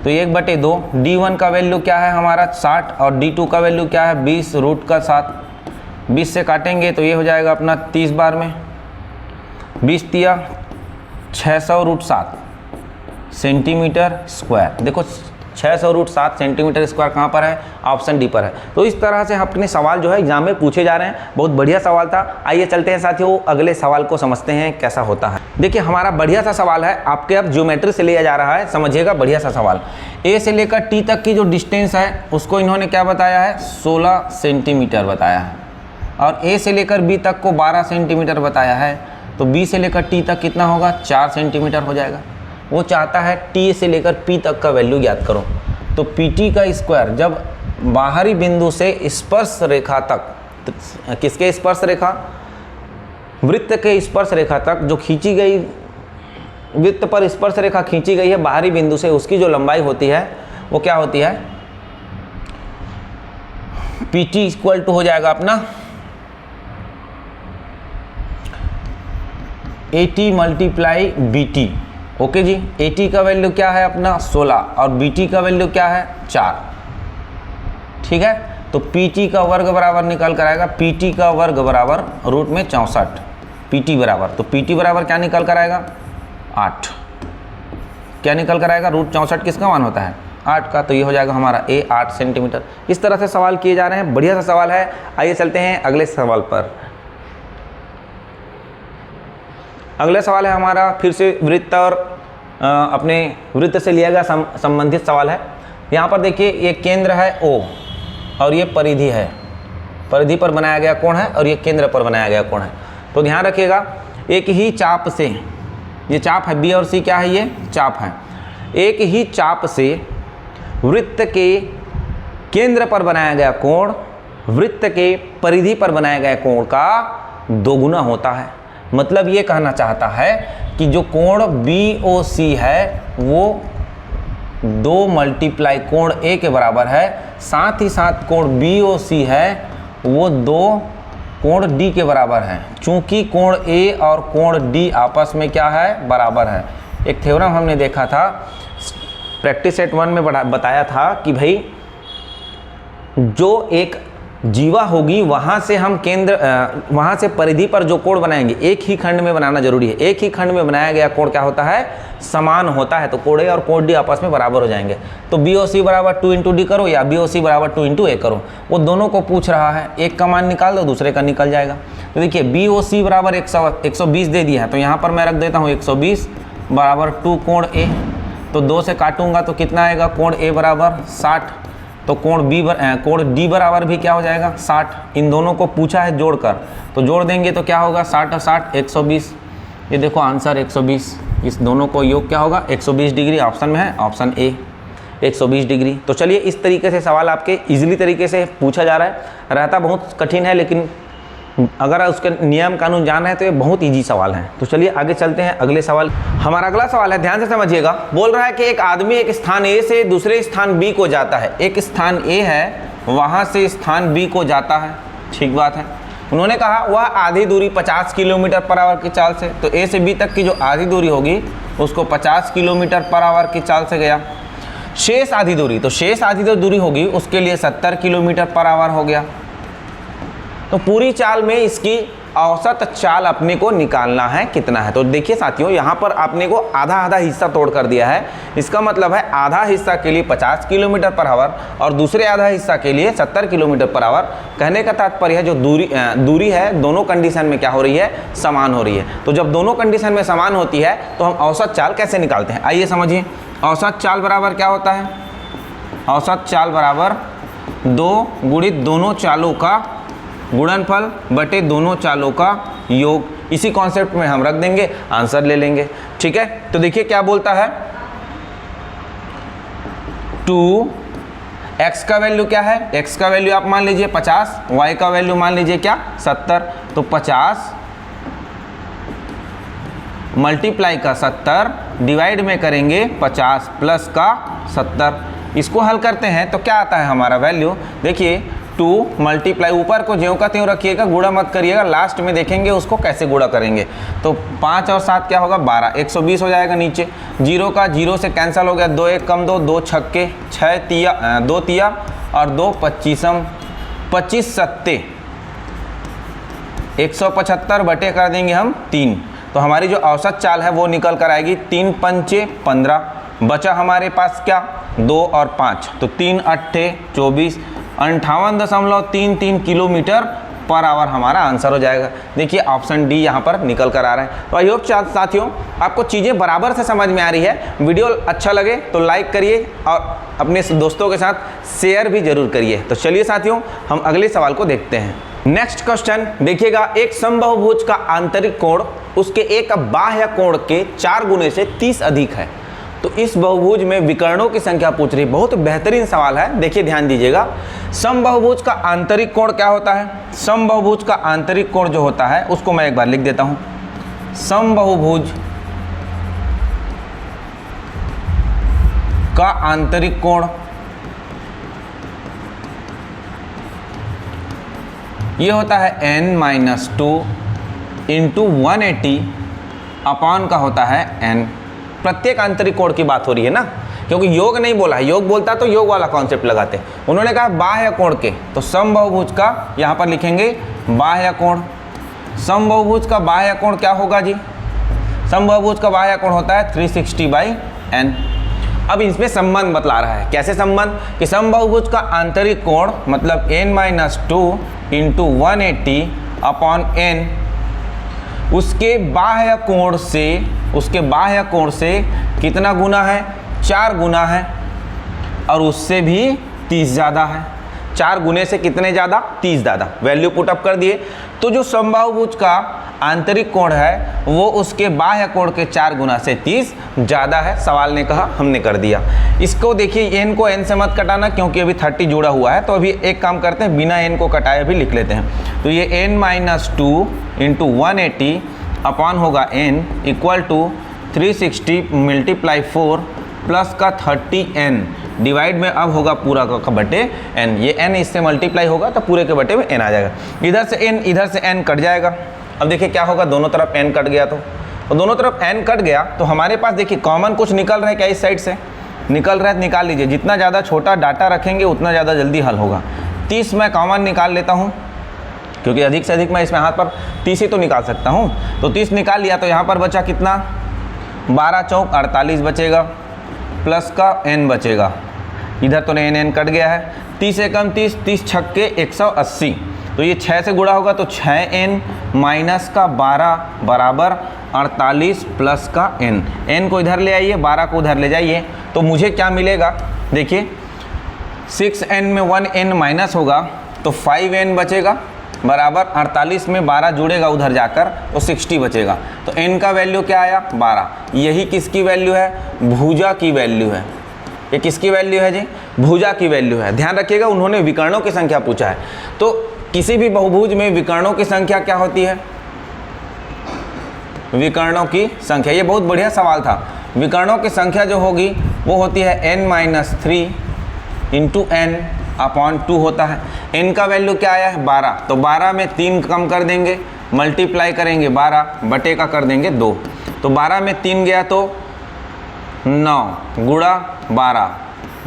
तो 1/2 D1 का वैल्यू क्या है हमारा? 60 और D2 का वैल्यू क्या है? 20 रूट का 7। 20 से काटेंगे तो ये हो जाएगा अपना 30 बार में, 20 दिया 600 रूट 7 सेंटीमीटर स्क्वायर। देखो 600 रूट 7 सेंटीमीटर स्क्वायर कहाँ पर है? ऑप्शन डी पर है। तो इस तरह से अपने सवाल जो है एग्जाम में पूछे जा रहे हैं। बहुत बढ़िया सवाल था। आइए चलते हैं साथियों अगले सवाल को समझते हैं कैसा होता है। देखिए हमारा बढ़िया सा सवाल है, आपके अब ज्योमेट्री से लिया जा रहा है, समझिएगा बढ़िया सा सवाल। ए से लेकर टी तक की जो डिस्टेंस है उसको इन्होंने क्या बताया है? 16 सेंटीमीटर बताया है, और ए से लेकर बी तक को 12 सेंटीमीटर बताया है। तो बी से लेकर टी तक कितना होगा? 4 सेंटीमीटर हो जाएगा। वो चाहता है टी से लेकर पी तक का वैल्यू ज्ञात करो। तो पी टी का स्क्वायर जब बाहरी बिंदु से स्पर्श रेखा तक, किसके स्पर्श रेखा? वृत्त के स्पर्श रेखा तक जो खींची गई, वृत्त पर स्पर्श रेखा खींची गई है बाहरी बिंदु से, उसकी जो लंबाई होती है वो क्या होती है? पी टी इक्वल टू हो जाएगा अपना 80 मल्टीप्लाई बी टी। ओके जी। AT का वैल्यू क्या है अपना? 16 और BT का वैल्यू क्या है? 4। ठीक है। तो PT का वर्ग बराबर निकल कर आएगा, PT का वर्ग बराबर रूट में 64, PT बराबर, तो PT बराबर क्या निकल कर आएगा? 8। क्या निकल कर आएगा? रूट 64 किसका मान होता है? 8 का। तो ये हो जाएगा हमारा A 8 सेंटीमीटर। इस तरह से सवाल किए जा रहे हैं, बढ़िया सा सवाल है। आइए चलते हैं अगले सवाल पर। अगला सवाल है हमारा फिर से वृत्त और अपने वृत्त से लिया गया संबंधित सवाल है। यहाँ पर देखिए ये केंद्र है O और ये परिधि है, परिधि पर बनाया गया कोण है, और ये केंद्र पर बनाया गया कोण है। तो ध्यान रखिएगा एक ही चाप से, ये चाप है B और C क्या है? ये चाप है। एक ही चाप से वृत्त के केंद्र पर बनाया गया कोण वृत्त के परिधि पर बनाया गया कोण का दोगुना होता है। मतलब ये कहना चाहता है कि जो कोण BOC है वो 2 मल्टीप्लाई कोण A के बराबर है, साथ ही साथ कोण BOC है वो 2 कोण D के बराबर है। चूंकि कोण A और कोण D आपस में क्या है? बराबर है। एक थ्योरम हमने देखा था, प्रैक्टिस सेट 1 में बताया था कि भाई जो एक जीवा होगी वहाँ से हम वहाँ से परिधि पर जो कोण बनाएंगे एक ही खंड में बनाना जरूरी है। एक ही खंड में बनाया गया कोण क्या होता है? समान होता है। तो कोण A और कोण D आपस में बराबर हो जाएंगे। तो BOC बराबर 2 इंटू डी करो या BOC बराबर 2 इंटू A करो, वो दोनों को पूछ रहा है। एक का मान निकाल दो, दूसरे का निकल जाएगा। तो देखिए BOC बराबर 120 दे दिया है, तो यहाँ पर मैं रख देता हूँ 120 बराबर 2 कोण A। तो 2 से काटूंगा तो कितना आएगा? कोण A बराबर 60। तो कोण D बराबर भी क्या हो जाएगा? 60। इन दोनों को पूछा है जोड़कर, तो जोड़ देंगे तो क्या होगा? 60 और 60 120। ये देखो आंसर 120। इस दोनों को योग क्या होगा? 120 डिग्री ऑप्शन में है, ऑप्शन A 120 डिग्री। तो चलिए इस तरीके से सवाल आपके इजीली तरीके से पूछा जा रहा है। रहता बहुत कठिन है लेकिन अगर उसके नियम कानून जान है तो ये बहुत इजी सवाल है। तो चलिए आगे चलते हैं अगले सवाल। हमारा अगला सवाल है, ध्यान से समझिएगा। बोल रहा है कि एक आदमी एक स्थान ए से दूसरे स्थान बी को जाता है। एक स्थान ए है, वहाँ से स्थान बी को जाता है, ठीक बात है। उन्होंने कहा वह आधी दूरी 50 किलोमीटर पर आवर की चाल से, तो ए से बी तक की जो आधी दूरी होगी उसको 50 किलोमीटर पर आवर की चाल से गया। शेष आधी दूरी, तो शेष आधी जो दूरी होगी उसके लिए 70 किलोमीटर पर आवर हो गया। तो पूरी चाल में इसकी औसत चाल अपने को निकालना है कितना है। तो देखिए साथियों, यहाँ पर आपने को आधा आधा हिस्सा तोड़ कर दिया है। इसका मतलब है आधा हिस्सा के लिए 50 किलोमीटर पर आवर और दूसरे आधा हिस्सा के लिए 70 किलोमीटर पर आवर। कहने का तात्पर्य है जो दूरी है दोनों कंडीशन में क्या हो रही है, समान हो रही है। तो जब दोनों कंडीशन में समान होती है तो हम औसत चाल कैसे निकालते हैं, आइए समझिए। औसत चाल बराबर क्या होता है, औसत चाल बराबर 2 गुणित दोनों चालों का गुणनफल बटे दोनों चालों का योग। इसी कॉन्सेप्ट में हम रख देंगे, आंसर ले लेंगे, ठीक है। तो देखिए क्या बोलता है, 2x का वैल्यू क्या है, x का वैल्यू आप मान लीजिए 50, y का वैल्यू मान लीजिए क्या 70। तो 50 मल्टीप्लाई का 70 डिवाइड में करेंगे 50 प्लस का 70। इसको हल करते हैं तो क्या आता है हमारा वैल्यू, देखिए 2 मल्टीप्लाई, ऊपर को ज्यों का त्यों रखिएगा, गुणा मत करिएगा, लास्ट में देखेंगे उसको कैसे गुणा करेंगे। तो 5 और 7 क्या होगा 12, 120 हो जाएगा। नीचे 0 का 0 से कैंसिल हो गया, 2 1 कम 2, 2 छक्के 6 तिया 2 तिया और 2 25, 25 सत्ते 175 बटे कर देंगे हम 3। तो हमारी जो औसत चाल है वो निकल कर आएगी 3 पंचे 15, बचा हमारे पास क्या 2 और 5, तो 3 अट्ठे 24, 58.33 किलोमीटर पर आवर हमारा आंसर हो जाएगा। देखिए ऑप्शन डी यहाँ पर निकल कर आ रहा है। तो आई होप साथियों आपको चीज़ें बराबर से समझ में आ रही है। वीडियो अच्छा लगे तो लाइक करिए और अपने दोस्तों के साथ शेयर भी जरूर करिए। तो चलिए साथियों हम अगले सवाल को देखते हैं। नेक्स्ट क्वेश्चन देखिएगा, एक समबाहुभुज का आंतरिक कोण उसके एक बाह्य कोण के 4 गुने से 30 अधिक है। तो इस बहुभुज में विकर्णों की संख्या पूछ रही है। बहुत बेहतरीन सवाल है, देखिए ध्यान दीजिएगा। समबाहुभुज का आंतरिक कोण क्या होता है, समबाहुभुज का आंतरिक कोण जो होता है उसको मैं एक बार लिख देता हूं। समबाहुभुज का आंतरिक कोण ये होता है n-2 इंटू 180 अपॉन का होता है n। प्रत्येक आंतरिक कोण की बात हो रही है ना, क्योंकि योग नहीं बोला है, योग बोलता तो योग वाला कॉन्सेप्ट लगाते। उन्होंने कहा बाह्य कोण के, तो समबाहुभुज का यहाँ पर लिखेंगे बाह्य कोण। समबाहुभुज का बाह्य कोण क्या होगा जी, समबाहुभुज का बाह्य कोण होता है 360/n। अब इसमें संबंध बतला रहा है, कैसे संबंध कि समबाहुभुज का आंतरिक कोण मतलब n-2 इंटू 180 अपॉन n उसके बाह्य कोण से कितना गुना है, 4 गुना है और उससे भी 30 ज़्यादा है। 4 गुने से कितने ज़्यादा, 30 ज़्यादा। वैल्यू पुट अप कर दिए तो जो समबाहुभुज का आंतरिक कोण है वो उसके बाह्य कोण के 4 गुना से 30 ज़्यादा है। सवाल ने कहा, हमने कर दिया। इसको देखिए n को n से मत कटाना क्योंकि अभी 30 जुड़ा हुआ है। तो अभी एक काम करते हैं, बिना n को कटाए अभी लिख लेते हैं। तो ये n-2 इंटू 180 अपॉन होगा n equal to 360 multiply 4 plus का 30n डिवाइड में अब होगा पूरा का बटे n। ये n इससे मल्टीप्लाई होगा तो पूरे के बटे में n आ जाएगा। इधर से n इधर से n कट जाएगा। अब देखिए क्या होगा, दोनों तरफ n कट गया। तो दोनों तरफ n कट गया तो हमारे पास देखिए कॉमन कुछ निकल रहा है क्या, इस साइड से निकल रहा है, निकाल लीजिए। जितना ज़्यादा छोटा डाटा रखेंगे उतना ज़्यादा जल्दी हल होगा। 30 मैं कॉमन निकाल लेता हूँ क्योंकि अधिक से अधिक मैं इसमें हाथ पर 30 ही तो निकाल सकता हूँ। तो 30 निकाल लिया तो यहाँ पर बचा कितना, 12 चौक 48 बचेगा प्लस का n बचेगा। इधर तो n कट गया है। 30 एकम 30, 30 छक्के 180। तो ये 6 से गुणा होगा तो 6n माइनस का 12 बराबर 48 प्लस का n। n को इधर ले आइए, 12 को उधर ले जाइए तो मुझे क्या मिलेगा, देखिए 6n में 1n माइनस होगा तो 5n बचेगा बराबर 48 में 12 जुड़ेगा उधर जाकर तो 60 बचेगा। तो n का वैल्यू क्या आया 12। यही किसकी वैल्यू है, भुजा की वैल्यू है। ये किसकी वैल्यू है जी, भुजा की वैल्यू है। ध्यान रखिएगा उन्होंने विकर्णों की संख्या पूछा है। तो किसी भी बहुभुज में विकर्णों की संख्या क्या होती है? विकर्णों की संख्या, ये बहुत बढ़िया सवाल था। विकर्णों की संख्या जो होगी वो होती है n-3 इंटू n/2 होता है। n का वैल्यू क्या आया है? 12, तो 12 में 3 कम कर देंगे, मल्टीप्लाई करेंगे 12 बटे का कर देंगे 2, तो 12 में 3 गया तो 9 गुणा 12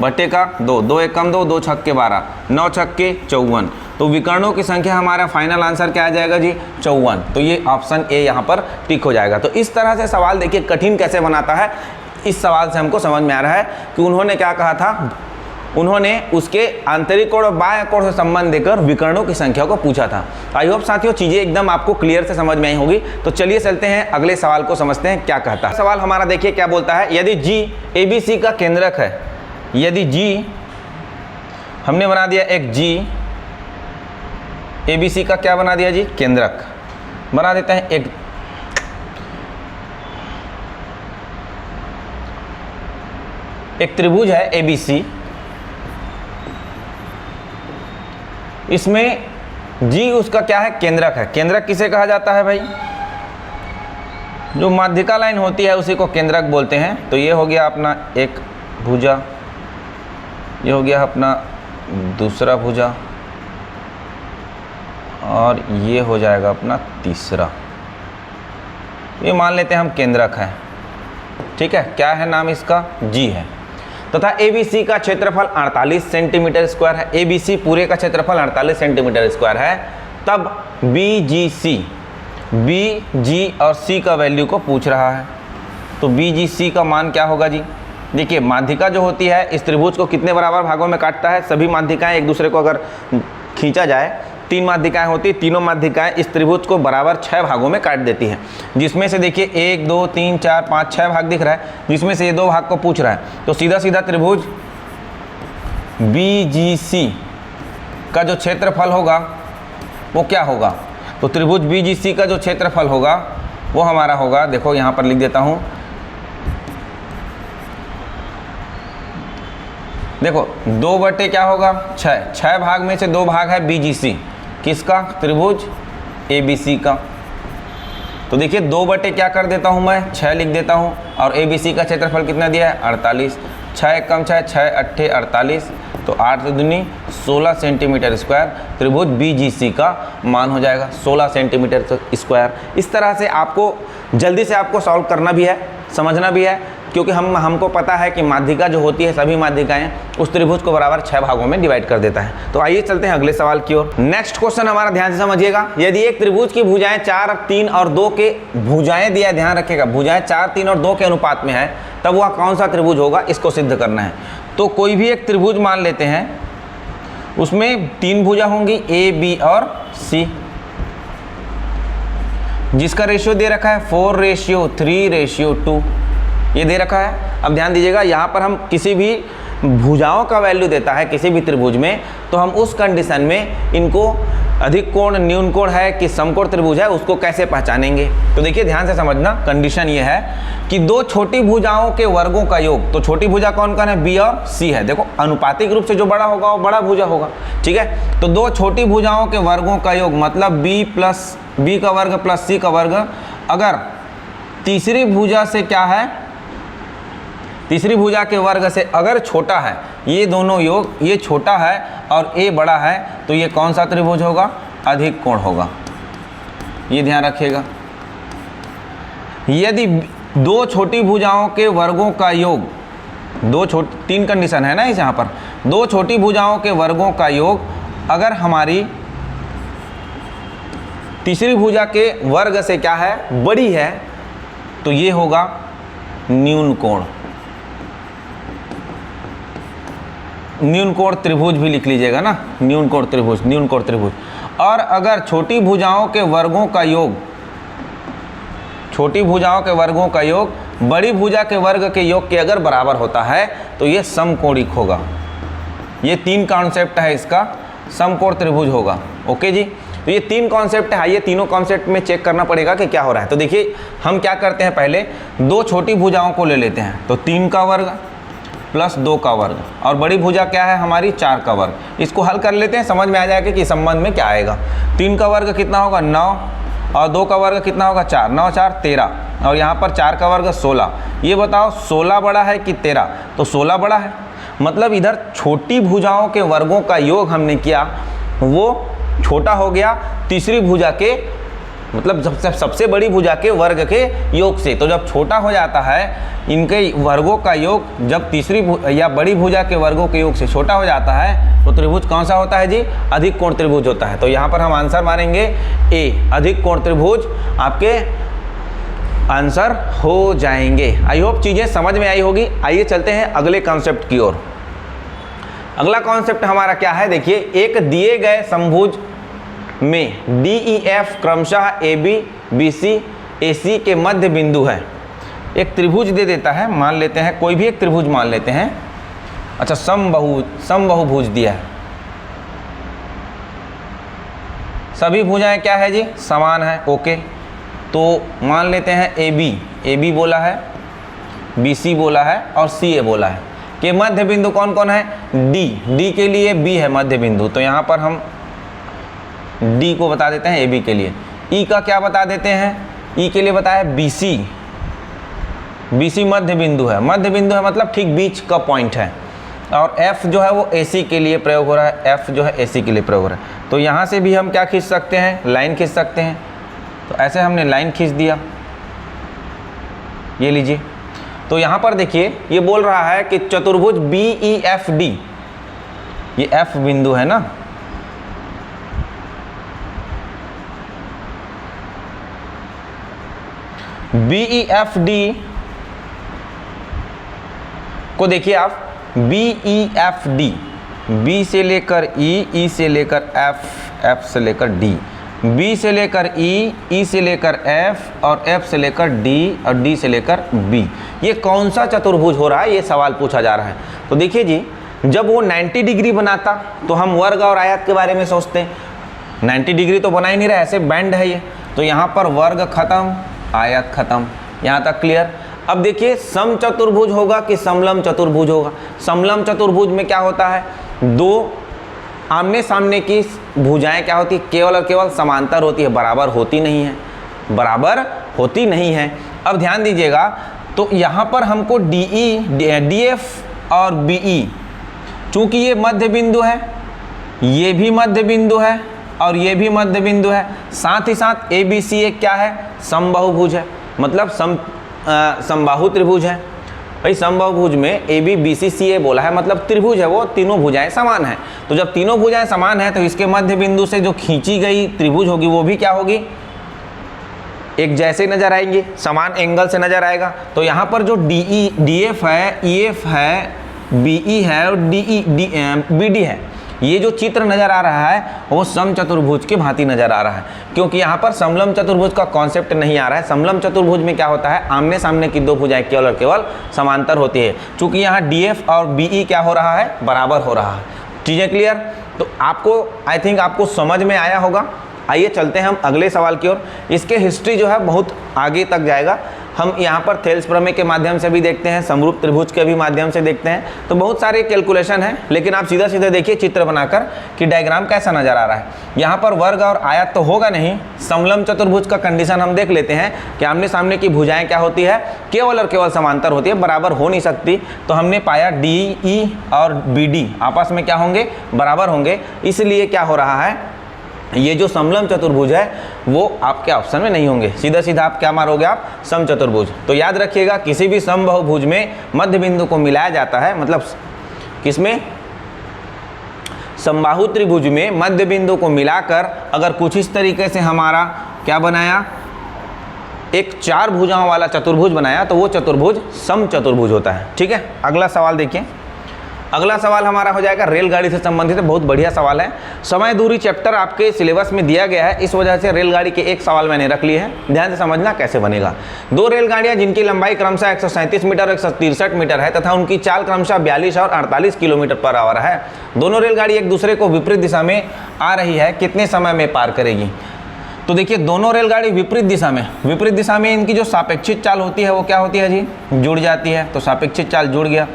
बटे का 2, 2 एक कम 2, 2 छक्के 12, 9 छक्के 54। तो विकर्णों की संख्या हमारा फाइनल आंसर क्या आ जाएगा जी? 54। तो ये ऑप्शन ए यहाँ पर टिक हो जाएगा। तो इस तरह से सवाल देखिए कठिन कैसे बनाता है। इस सवाल से हमको समझ में आ रहा है कि उन्होंने क्या कहा था, उन्होंने उसके आंतरिक कोण और बाह्य कोण से संबंध देकर विकर्णों की संख्या को पूछा था। आई होप साथियों चीज़ें एकदम आपको क्लियर से समझ में आई होगी। तो चलिए चलते हैं अगले सवाल को समझते हैं क्या कहता है। सवाल हमारा देखिए क्या बोलता है, यदि G ABC का केंद्रक है, यदि G हमने बना दिया एक G ABC का क्या बना दिया जी? केंद्रक बना देते हैं। एक त्रिभुज है ABC, इसमें G उसका क्या है? केंद्रक है। केंद्रक किसे कहा जाता है भाई? जो माध्यिका लाइन होती है उसी को केंद्रक बोलते हैं। तो ये हो गया अपना एक भुजा, ये हो गया अपना दूसरा भुजा, और ये हो जाएगा अपना तीसरा। ये मान लेते हैं हम केंद्रक है, ठीक है। क्या है नाम इसका? G है। तथा ABC का क्षेत्रफल 48 सेंटीमीटर स्क्वायर है। ABC पूरे का क्षेत्रफल 48 सेंटीमीटर स्क्वायर है। तब BGC, B, G और C का वैल्यू को पूछ रहा है। तो BGC का मान क्या होगा जी? देखिए माध्यिका जो होती है इस त्रिभुज को कितने बराबर भागों में काटता है? सभी माध्यिकाएं एक दूसरे को अगर खींचा जाए, 3 माध्यिकाएं होती, तीनों माध्यिकाएं इस त्रिभुज को बराबर 6 भागों में काट देती हैं। जिसमें से देखिए 1 2 3 4 5 6 भाग दिख रहा है, जिसमें से ये 2 भाग को पूछ रहा है। तो सीधा सीधा त्रिभुज BGC का जो क्षेत्रफल होगा वो क्या होगा? तो त्रिभुज BGC का जो क्षेत्रफल होगा वो हमारा होगा, देखो यहाँ पर लिख देता हूँ, देखो 2 बटे क्या होगा? 6 भाग में से 2 भाग है BGC, किसका? त्रिभुज ABC का। तो देखिए 2 बटे क्या कर देता हूँ मैं? 6 लिख देता हूँ, और ABC का क्षेत्रफल कितना दिया है? 48। 6 एक कम 6, 6 अट्ठे 48, तो 8 दूनी 16 सेंटीमीटर स्क्वायर त्रिभुज BGC का मान हो जाएगा, 16 सेंटीमीटर स्क्वायर। इस तरह से आपको जल्दी से आपको सॉल्व करना भी है, समझना भी है, क्योंकि हमको पता है कि माध्यिका जो होती है सभी माध्यिकाएं उस त्रिभुज को बराबर 6 भागों में डिवाइड कर देता है। तो आइए चलते हैं अगले सवाल की ओर। नेक्स्ट क्वेश्चन हमारा ध्यान से समझिएगा। यदि एक त्रिभुज की भुजाएं 4, 3 और 2 के भुजाएं दिया, ध्यान रखिएगा, भुजाएं 4, 3 और 2 के अनुपात में है, तब वह कौन सा त्रिभुज होगा, इसको सिद्ध करना है। तो कोई भी एक त्रिभुज मान लेते हैं, उसमें 3 भुजा होंगी A, B और C, जिसका रेशियो दे रखा है 4:3:2, ये दे रखा है। अब ध्यान दीजिएगा, यहाँ पर हम किसी भी भुजाओं का वैल्यू देता है किसी भी त्रिभुज में, तो हम उस कंडीशन में इनको अधिक कोण, न्यून कोण है कि समकोण त्रिभुज है, उसको कैसे पहचानेंगे। तो देखिए ध्यान से समझना, कंडीशन ये है कि 2 छोटी भुजाओं के वर्गों का योग, तो छोटी भुजा कौन कौन है? B और C है। देखो अनुपातिक रूप से जो बड़ा होगा वो बड़ा भुजा होगा, ठीक है। तो 2 छोटी भुजाओं के वर्गों का योग मतलब B का वर्ग प्लस C का वर्ग, अगर तीसरी भुजा से क्या है, तीसरी भुजा के वर्ग से अगर छोटा है, ये दोनों योग, ये छोटा है और A बड़ा है, तो ये कौन सा त्रिभुज होगा? अधिक कोण होगा, ये ध्यान रखिएगा। यदि 2 छोटी भुजाओं के वर्गों का योग, 3 कंडीशन है ना इस यहाँ पर, 2 छोटी भुजाओं के वर्गों का योग अगर हमारी तीसरी भुजा के वर्ग से क्या है? बड़ी है, तो ये होगा न्यून कोण। न्यून कोण त्रिभुज भी लिख लीजिएगा ना, न्यून कोण त्रिभुज, न्यून कोण त्रिभुज। और अगर छोटी भुजाओं के वर्गों का योग, छोटी भुजाओं के वर्गों का योग बड़ी भुजा के वर्ग के योग के अगर बराबर होता है, तो ये समकोणिक होगा। ये 3 कॉन्सेप्ट है इसका, समकोण त्रिभुज होगा। ओके जी, तो ये 3 कॉन्सेप्ट है। ये तीनों कॉन्सेप्ट में चेक करना पड़ेगा कि क्या हो रहा है। तो देखिए हम क्या करते हैं, पहले 2 छोटी भुजाओं को ले लेते हैं, तो 3 का वर्ग प्लस 2 का वर्ग, और बड़ी भुजा क्या है हमारी 4 का वर्ग। इसको हल कर लेते हैं, समझ में आ जाएगा कि संबंध में क्या आएगा। 3 का वर्ग कितना होगा 9, और 2 का वर्ग कितना होगा 4, 9 4 13, और यहाँ पर 4 का वर्ग 16। ये बताओ 16 बड़ा है कि 13? तो 16 बड़ा है, मतलब इधर छोटी भुजाओं के वर्गों का योग हमने किया वो छोटा हो गया तीसरी भुजा के, मतलब सबसे बड़ी भुजा के वर्ग के योग से। तो जब छोटा हो जाता है इनके वर्गों का योग, जब तीसरी या बड़ी भुजा के वर्गों के योग से छोटा हो जाता है, तो त्रिभुज कौन सा होता है जी? अधिक कोण त्रिभुज होता है। तो यहाँ पर हम आंसर मानेंगे ए, अधिक कोण त्रिभुज आपके आंसर हो जाएंगे। आई होप चीज़ें समझ में आई होगी। आइए चलते हैं अगले कॉन्सेप्ट की ओर। अगला कॉन्सेप्ट हमारा क्या है, देखिए, एक दिए गए समभुज में डी ई एफ क्रमशः ए बी बी सी ए सी के मध्य बिंदु है। एक त्रिभुज दे देता है, मान लेते हैं कोई भी एक त्रिभुज मान लेते हैं। अच्छा, समबाहुभुज दिया है, सभी भुजाएं क्या है जी? समान है। ओके, तो मान लेते हैं ए बी बोला है, बी सी बोला है और सी ए बोला है कि मध्य बिंदु कौन कौन है? डी के लिए बी है मध्य बिंदु, तो यहाँ पर हम डी को बता देते हैं ए बी के लिए। ई का क्या बता देते हैं? ई के लिए बताया बी सी मध्य बिंदु है, मध्य बिंदु है मतलब ठीक बीच का पॉइंट है। और एफ जो है वो ए सी के लिए प्रयोग हो रहा है, एफ जो है ए सी के लिए प्रयोग हो रहा है। तो यहाँ से भी हम क्या खींच सकते हैं? लाइन खींच सकते हैं। तो ऐसे हमने लाइन खींच दिया, ये लीजिए। तो यहाँ पर देखिए ये बोल रहा है कि चतुर्भुज बी ई एफ डी, ये एफ बिंदु है ना, बी ई एफ डी को देखिए आप, B E F D, B से लेकर ई से लेकर एफ से लेकर डी, बी से लेकर ई से लेकर एफ और एफ से लेकर डी और डी से लेकर बी। ये कौन सा चतुर्भुज हो रहा है, ये सवाल पूछा जा रहा है। तो देखिए जी, जब वो 90 डिग्री बनाता तो हम वर्ग और आयत के बारे में सोचते हैं। 90 डिग्री तो बना ही नहीं रहा, ऐसे बैंड है ये। तो यहाँ पर वर्ग खत्म, आयत खत्म, यहाँ तक क्लियर। अब देखिए समचतुर्भुज होगा कि समलंब चतुर्भुज होगा? समलंब चतुर्भुज में क्या होता है? दो आमने सामने की भुजाएं क्या होती है? केवल और केवल समांतर होती है, बराबर होती नहीं है, बराबर होती नहीं है। अब ध्यान दीजिएगा, तो यहाँ पर हमको डी एफ और बी ई, चूँकि ये मध्य बिंदु है, ये भी मध्य बिंदु है और ये भी मध्य बिंदु है, साथ ही साथ ए बी सी एक क्या है? समबाहुभुज है, मतलब समबाहु त्रिभुज है। भाई समबाहुभुज में ए बी बी सी सी ए बोला है, मतलब त्रिभुज है वो, तीनों भुजाएं समान हैं। तो जब तीनों भुजाएं समान हैं तो इसके मध्य बिंदु से जो खींची गई त्रिभुज होगी वो भी क्या होगी? एक जैसे नजर आएंगे, समान एंगल से नजर आएगा। तो यहाँ पर जो डी एफ है, ई एफ है, बी ई है और बी डी है, ये जो चित्र नजर आ रहा है वो समचतुर्भुज की भांति नजर आ रहा है, क्योंकि यहाँ पर समलंब चतुर्भुज का कॉन्सेप्ट नहीं आ रहा है। समलंब चतुर्भुज में क्या होता है? आमने सामने की दो भुजाएं केवल और केवल समांतर होती है। चूंकि यहाँ डीएफ और बीई क्या हो रहा है? बराबर हो रहा है। चीजें क्लियर? तो आपको आई थिंक आपको समझ में आया होगा। आइए चलते हैं हम अगले सवाल की ओर। इसके हिस्ट्री जो है बहुत आगे तक जाएगा। हम यहाँ पर थेल्स प्रमेय के माध्यम से भी देखते हैं, समरूप त्रिभुज के भी माध्यम से देखते हैं, तो बहुत सारे कैलकुलेशन है। लेकिन आप सीधा सीधा देखिए चित्र बनाकर कि डायग्राम कैसा नजर आ रहा है। यहाँ पर वर्ग और आयत तो होगा नहीं। समलंब चतुर्भुज का कंडीशन हम देख लेते हैं कि आमने सामने की भुजाएं क्या होती है? केवल और केवल समांतर होती है, बराबर हो नहीं सकती। तो हमने पाया डी ई और बी डी आपस में क्या होंगे? बराबर होंगे। इसलिए क्या हो रहा है, ये जो समलंब चतुर्भुज है वो आपके ऑप्शन में नहीं होंगे। सीधा सीधा आप क्या मारोगे? आप समचतुर्भुज। तो याद रखिएगा, किसी भी समबाहुभुज में मध्य बिंदु को मिलाया जाता है, मतलब किसमें? समबाहु त्रिभुज में मध्य बिंदु को मिलाकर अगर कुछ इस तरीके से हमारा क्या बनाया, एक चार भुजाओं वाला चतुर्भुज बनाया, तो वो चतुर्भुज समचतुर्भुज होता है। ठीक है, अगला सवाल देखिए। अगला सवाल हमारा हो जाएगा रेलगाड़ी से संबंधित है। बहुत बढ़िया सवाल है। समय दूरी चैप्टर आपके सिलेबस में दिया गया है, इस वजह से रेलगाड़ी के एक सवाल मैंने रख लिए है। ध्यान से समझना कैसे बनेगा। दो रेलगाड़ियां जिनकी लंबाई क्रमशः 137 मीटर और 163 मीटर है तथा उनकी चाल क्रमशः 42 और 48 किलोमीटर पर आवर है। दोनों रेलगाड़ी एक दूसरे को विपरीत दिशा में आ रही है, कितने समय में पार करेगी? तो देखिए, दोनों रेलगाड़ी विपरीत दिशा में इनकी जो सापेक्षिक चाल होती है वो क्या होती है जी? जुड़ जाती है। तो सापेक्षिक चाल जुड़ गया।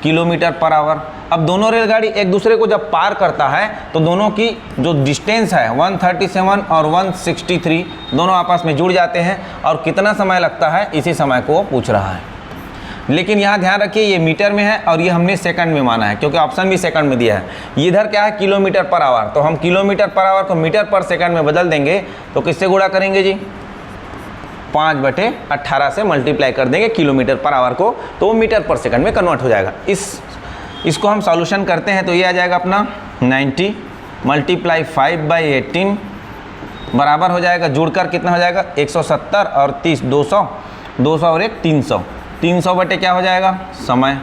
Kilometre per hour. अब दोनों रेलगाड़ी एक दूसरे को जब पार करता है तो दोनों की जो डिस्टेंस है 137 और 163 दोनों आपस में जुड़ जाते हैं, और कितना समय लगता है इसी समय को पूछ रहा है। लेकिन यहाँ ध्यान रखिए ये मीटर में है और ये हमने सेकंड में माना है, क्योंकि ऑप्शन भी सेकंड में दिया है। इधर क्या है किलोमीटर पर आवर, तो हम किलोमीटर पर आवर को मीटर पर सेकंड में बदल देंगे। तो किससे गुणा करेंगे जी, 5/18 से मल्टीप्लाई कर देंगे किलोमीटर पर आवर को, तो वो मीटर पर सेकंड में कन्वर्ट हो जाएगा। इसको हम सॉल्यूशन करते हैं तो ये आ जाएगा अपना 90 × 5/18 बराबर हो जाएगा, जुड़कर कितना हो जाएगा 170 और 30 200, 200 और 1 300, 300 बटे क्या हो जाएगा समय।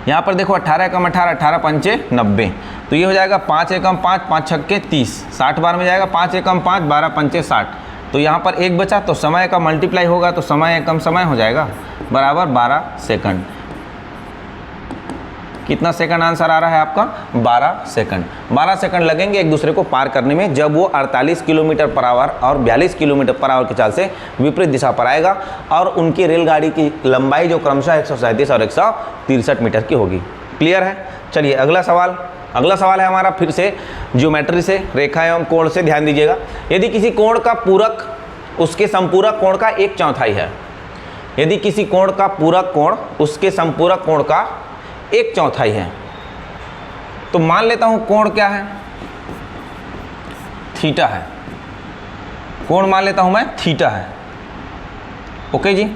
यहाँ पर देखो 18 एकम 18, 18 पंचे 90, तो ये हो जाएगा 5 एकम 5, 5 छक्के 30, 60 बार में जाएगा, 5 एकम 5, 12 पंचे 60। तो यहाँ पर एक बचा तो समय का मल्टीप्लाई होगा तो समय एकम समय हो जाएगा बराबर 12 सेकंड। कितना सेकंड आंसर आ रहा है आपका 12 सेकंड। 12 सेकंड लगेंगे एक दूसरे को पार करने में, जब वो 48 किलोमीटर पर आवर और 42 किलोमीटर पर आवर की चाल से विपरीत दिशा पर आएगा, और उनकी रेलगाड़ी की लंबाई जो क्रमशः 137 और 163 मीटर की होगी। क्लियर है। चलिए अगला सवाल है हमारा फिर से ज्योमेट्री से, रेखा एवं कोण से। ध्यान दीजिएगा, यदि किसी कोण का पूरक उसके संपूरक कोण का 1/4 है, यदि किसी कोण का पूरक कोण उसके संपूरक कोण का 1/4 है, तो मान लेता हूं कोण क्या है, थीटा है। कोण मान लेता हूं मैं थीटा है। ओके जी,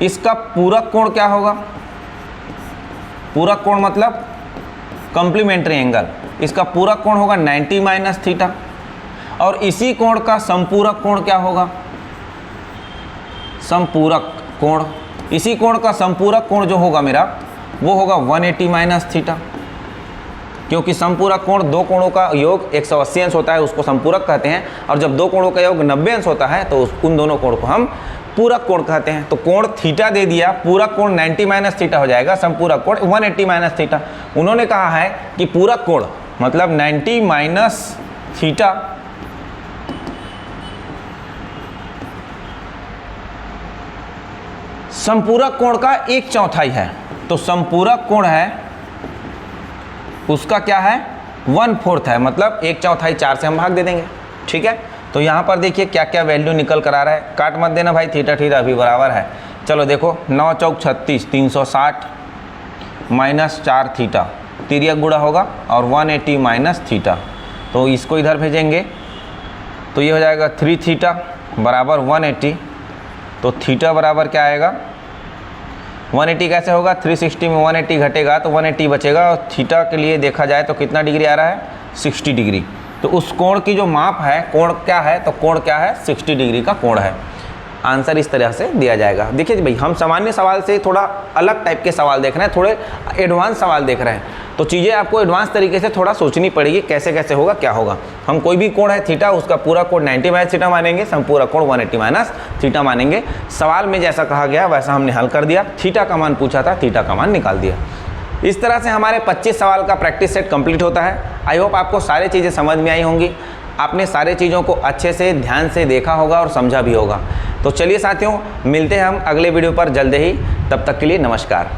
इसका पूरक कोण क्या होगा, पूरक कोण मतलब कॉम्प्लीमेंट्री एंगल, इसका पूरक कोण होगा 90 माइनस थीटा, और इसी कोण का संपूरक कोण क्या होगा, संपूरक कोण, इसी कोण का संपूरक कोण जो होगा मेरा वो होगा 180 माइनस थीटा, क्योंकि संपूरक कोण दो कोणों का योग 180 अंश होता है, उसको संपूरक कहते हैं, और जब दो कोणों का योग 90 अंश होता है तो उन दोनों कोण को हम पूरक कोण कहते हैं। तो कोण थीटा दे दिया, पूरक कोण 90 माइनस थीटा हो जाएगा, संपूरक कोण 180 माइनस थीटा। उन्होंने कहा है कि पूरक कोण मतलब 90 माइनस थीटा संपूरक कोण का 1/4 है, तो संपूरक कोण है उसका क्या है 1/4 है, मतलब 1/4 4 से हम भाग दे देंगे। ठीक है, तो यहाँ पर देखिए क्या क्या वैल्यू निकल कर आ रहा है, काट मत देना भाई, थीटा थीटा अभी बराबर है। चलो देखो 9 चौक 36, 360 माइनस 4 थीटा, तिर्यक गुणा होगा, और 180 माइनस थीटा, तो इसको इधर भेजेंगे तो ये हो जाएगा 3 थीटा बराबर 180। तो थीटा बराबर क्या आएगा 180 कैसे होगा, 360 में 180 घटेगा तो 180 बचेगा, और थीटा के लिए देखा जाए तो कितना डिग्री आ रहा है 60 डिग्री। तो उस कोण की जो माप है, कोण क्या है, तो कोण क्या है 60 डिग्री का कोण है। आंसर इस तरह से दिया जाएगा। देखिए भाई, हम सामान्य सवाल से थोड़ा अलग टाइप के सवाल देख रहे हैं, थोड़े एडवांस सवाल देख रहे हैं, तो चीज़ें आपको एडवांस तरीके से थोड़ा सोचनी पड़ेगी, कैसे कैसे होगा क्या होगा। हम कोई भी कोण है थीटा, उसका पूरा कोण 90 माइनस थीटा मानेंगे, संपूरक कोण 180 माइनस थीटा मानेंगे। सवाल में जैसा कहा गया वैसा हमने हल कर दिया, थीटा का मान पूछा था, थीटा का मान निकाल दिया। इस तरह से हमारे 25 सवाल का प्रैक्टिस सेट कंप्लीट होता है। आई होप आपको सारी चीज़ें समझ में आई होंगी, आपने सारे चीज़ों को अच्छे से ध्यान से देखा होगा और समझा भी होगा। तो चलिए साथियों, मिलते हैं हम अगले वीडियो पर जल्द ही, तब तक के लिए नमस्कार।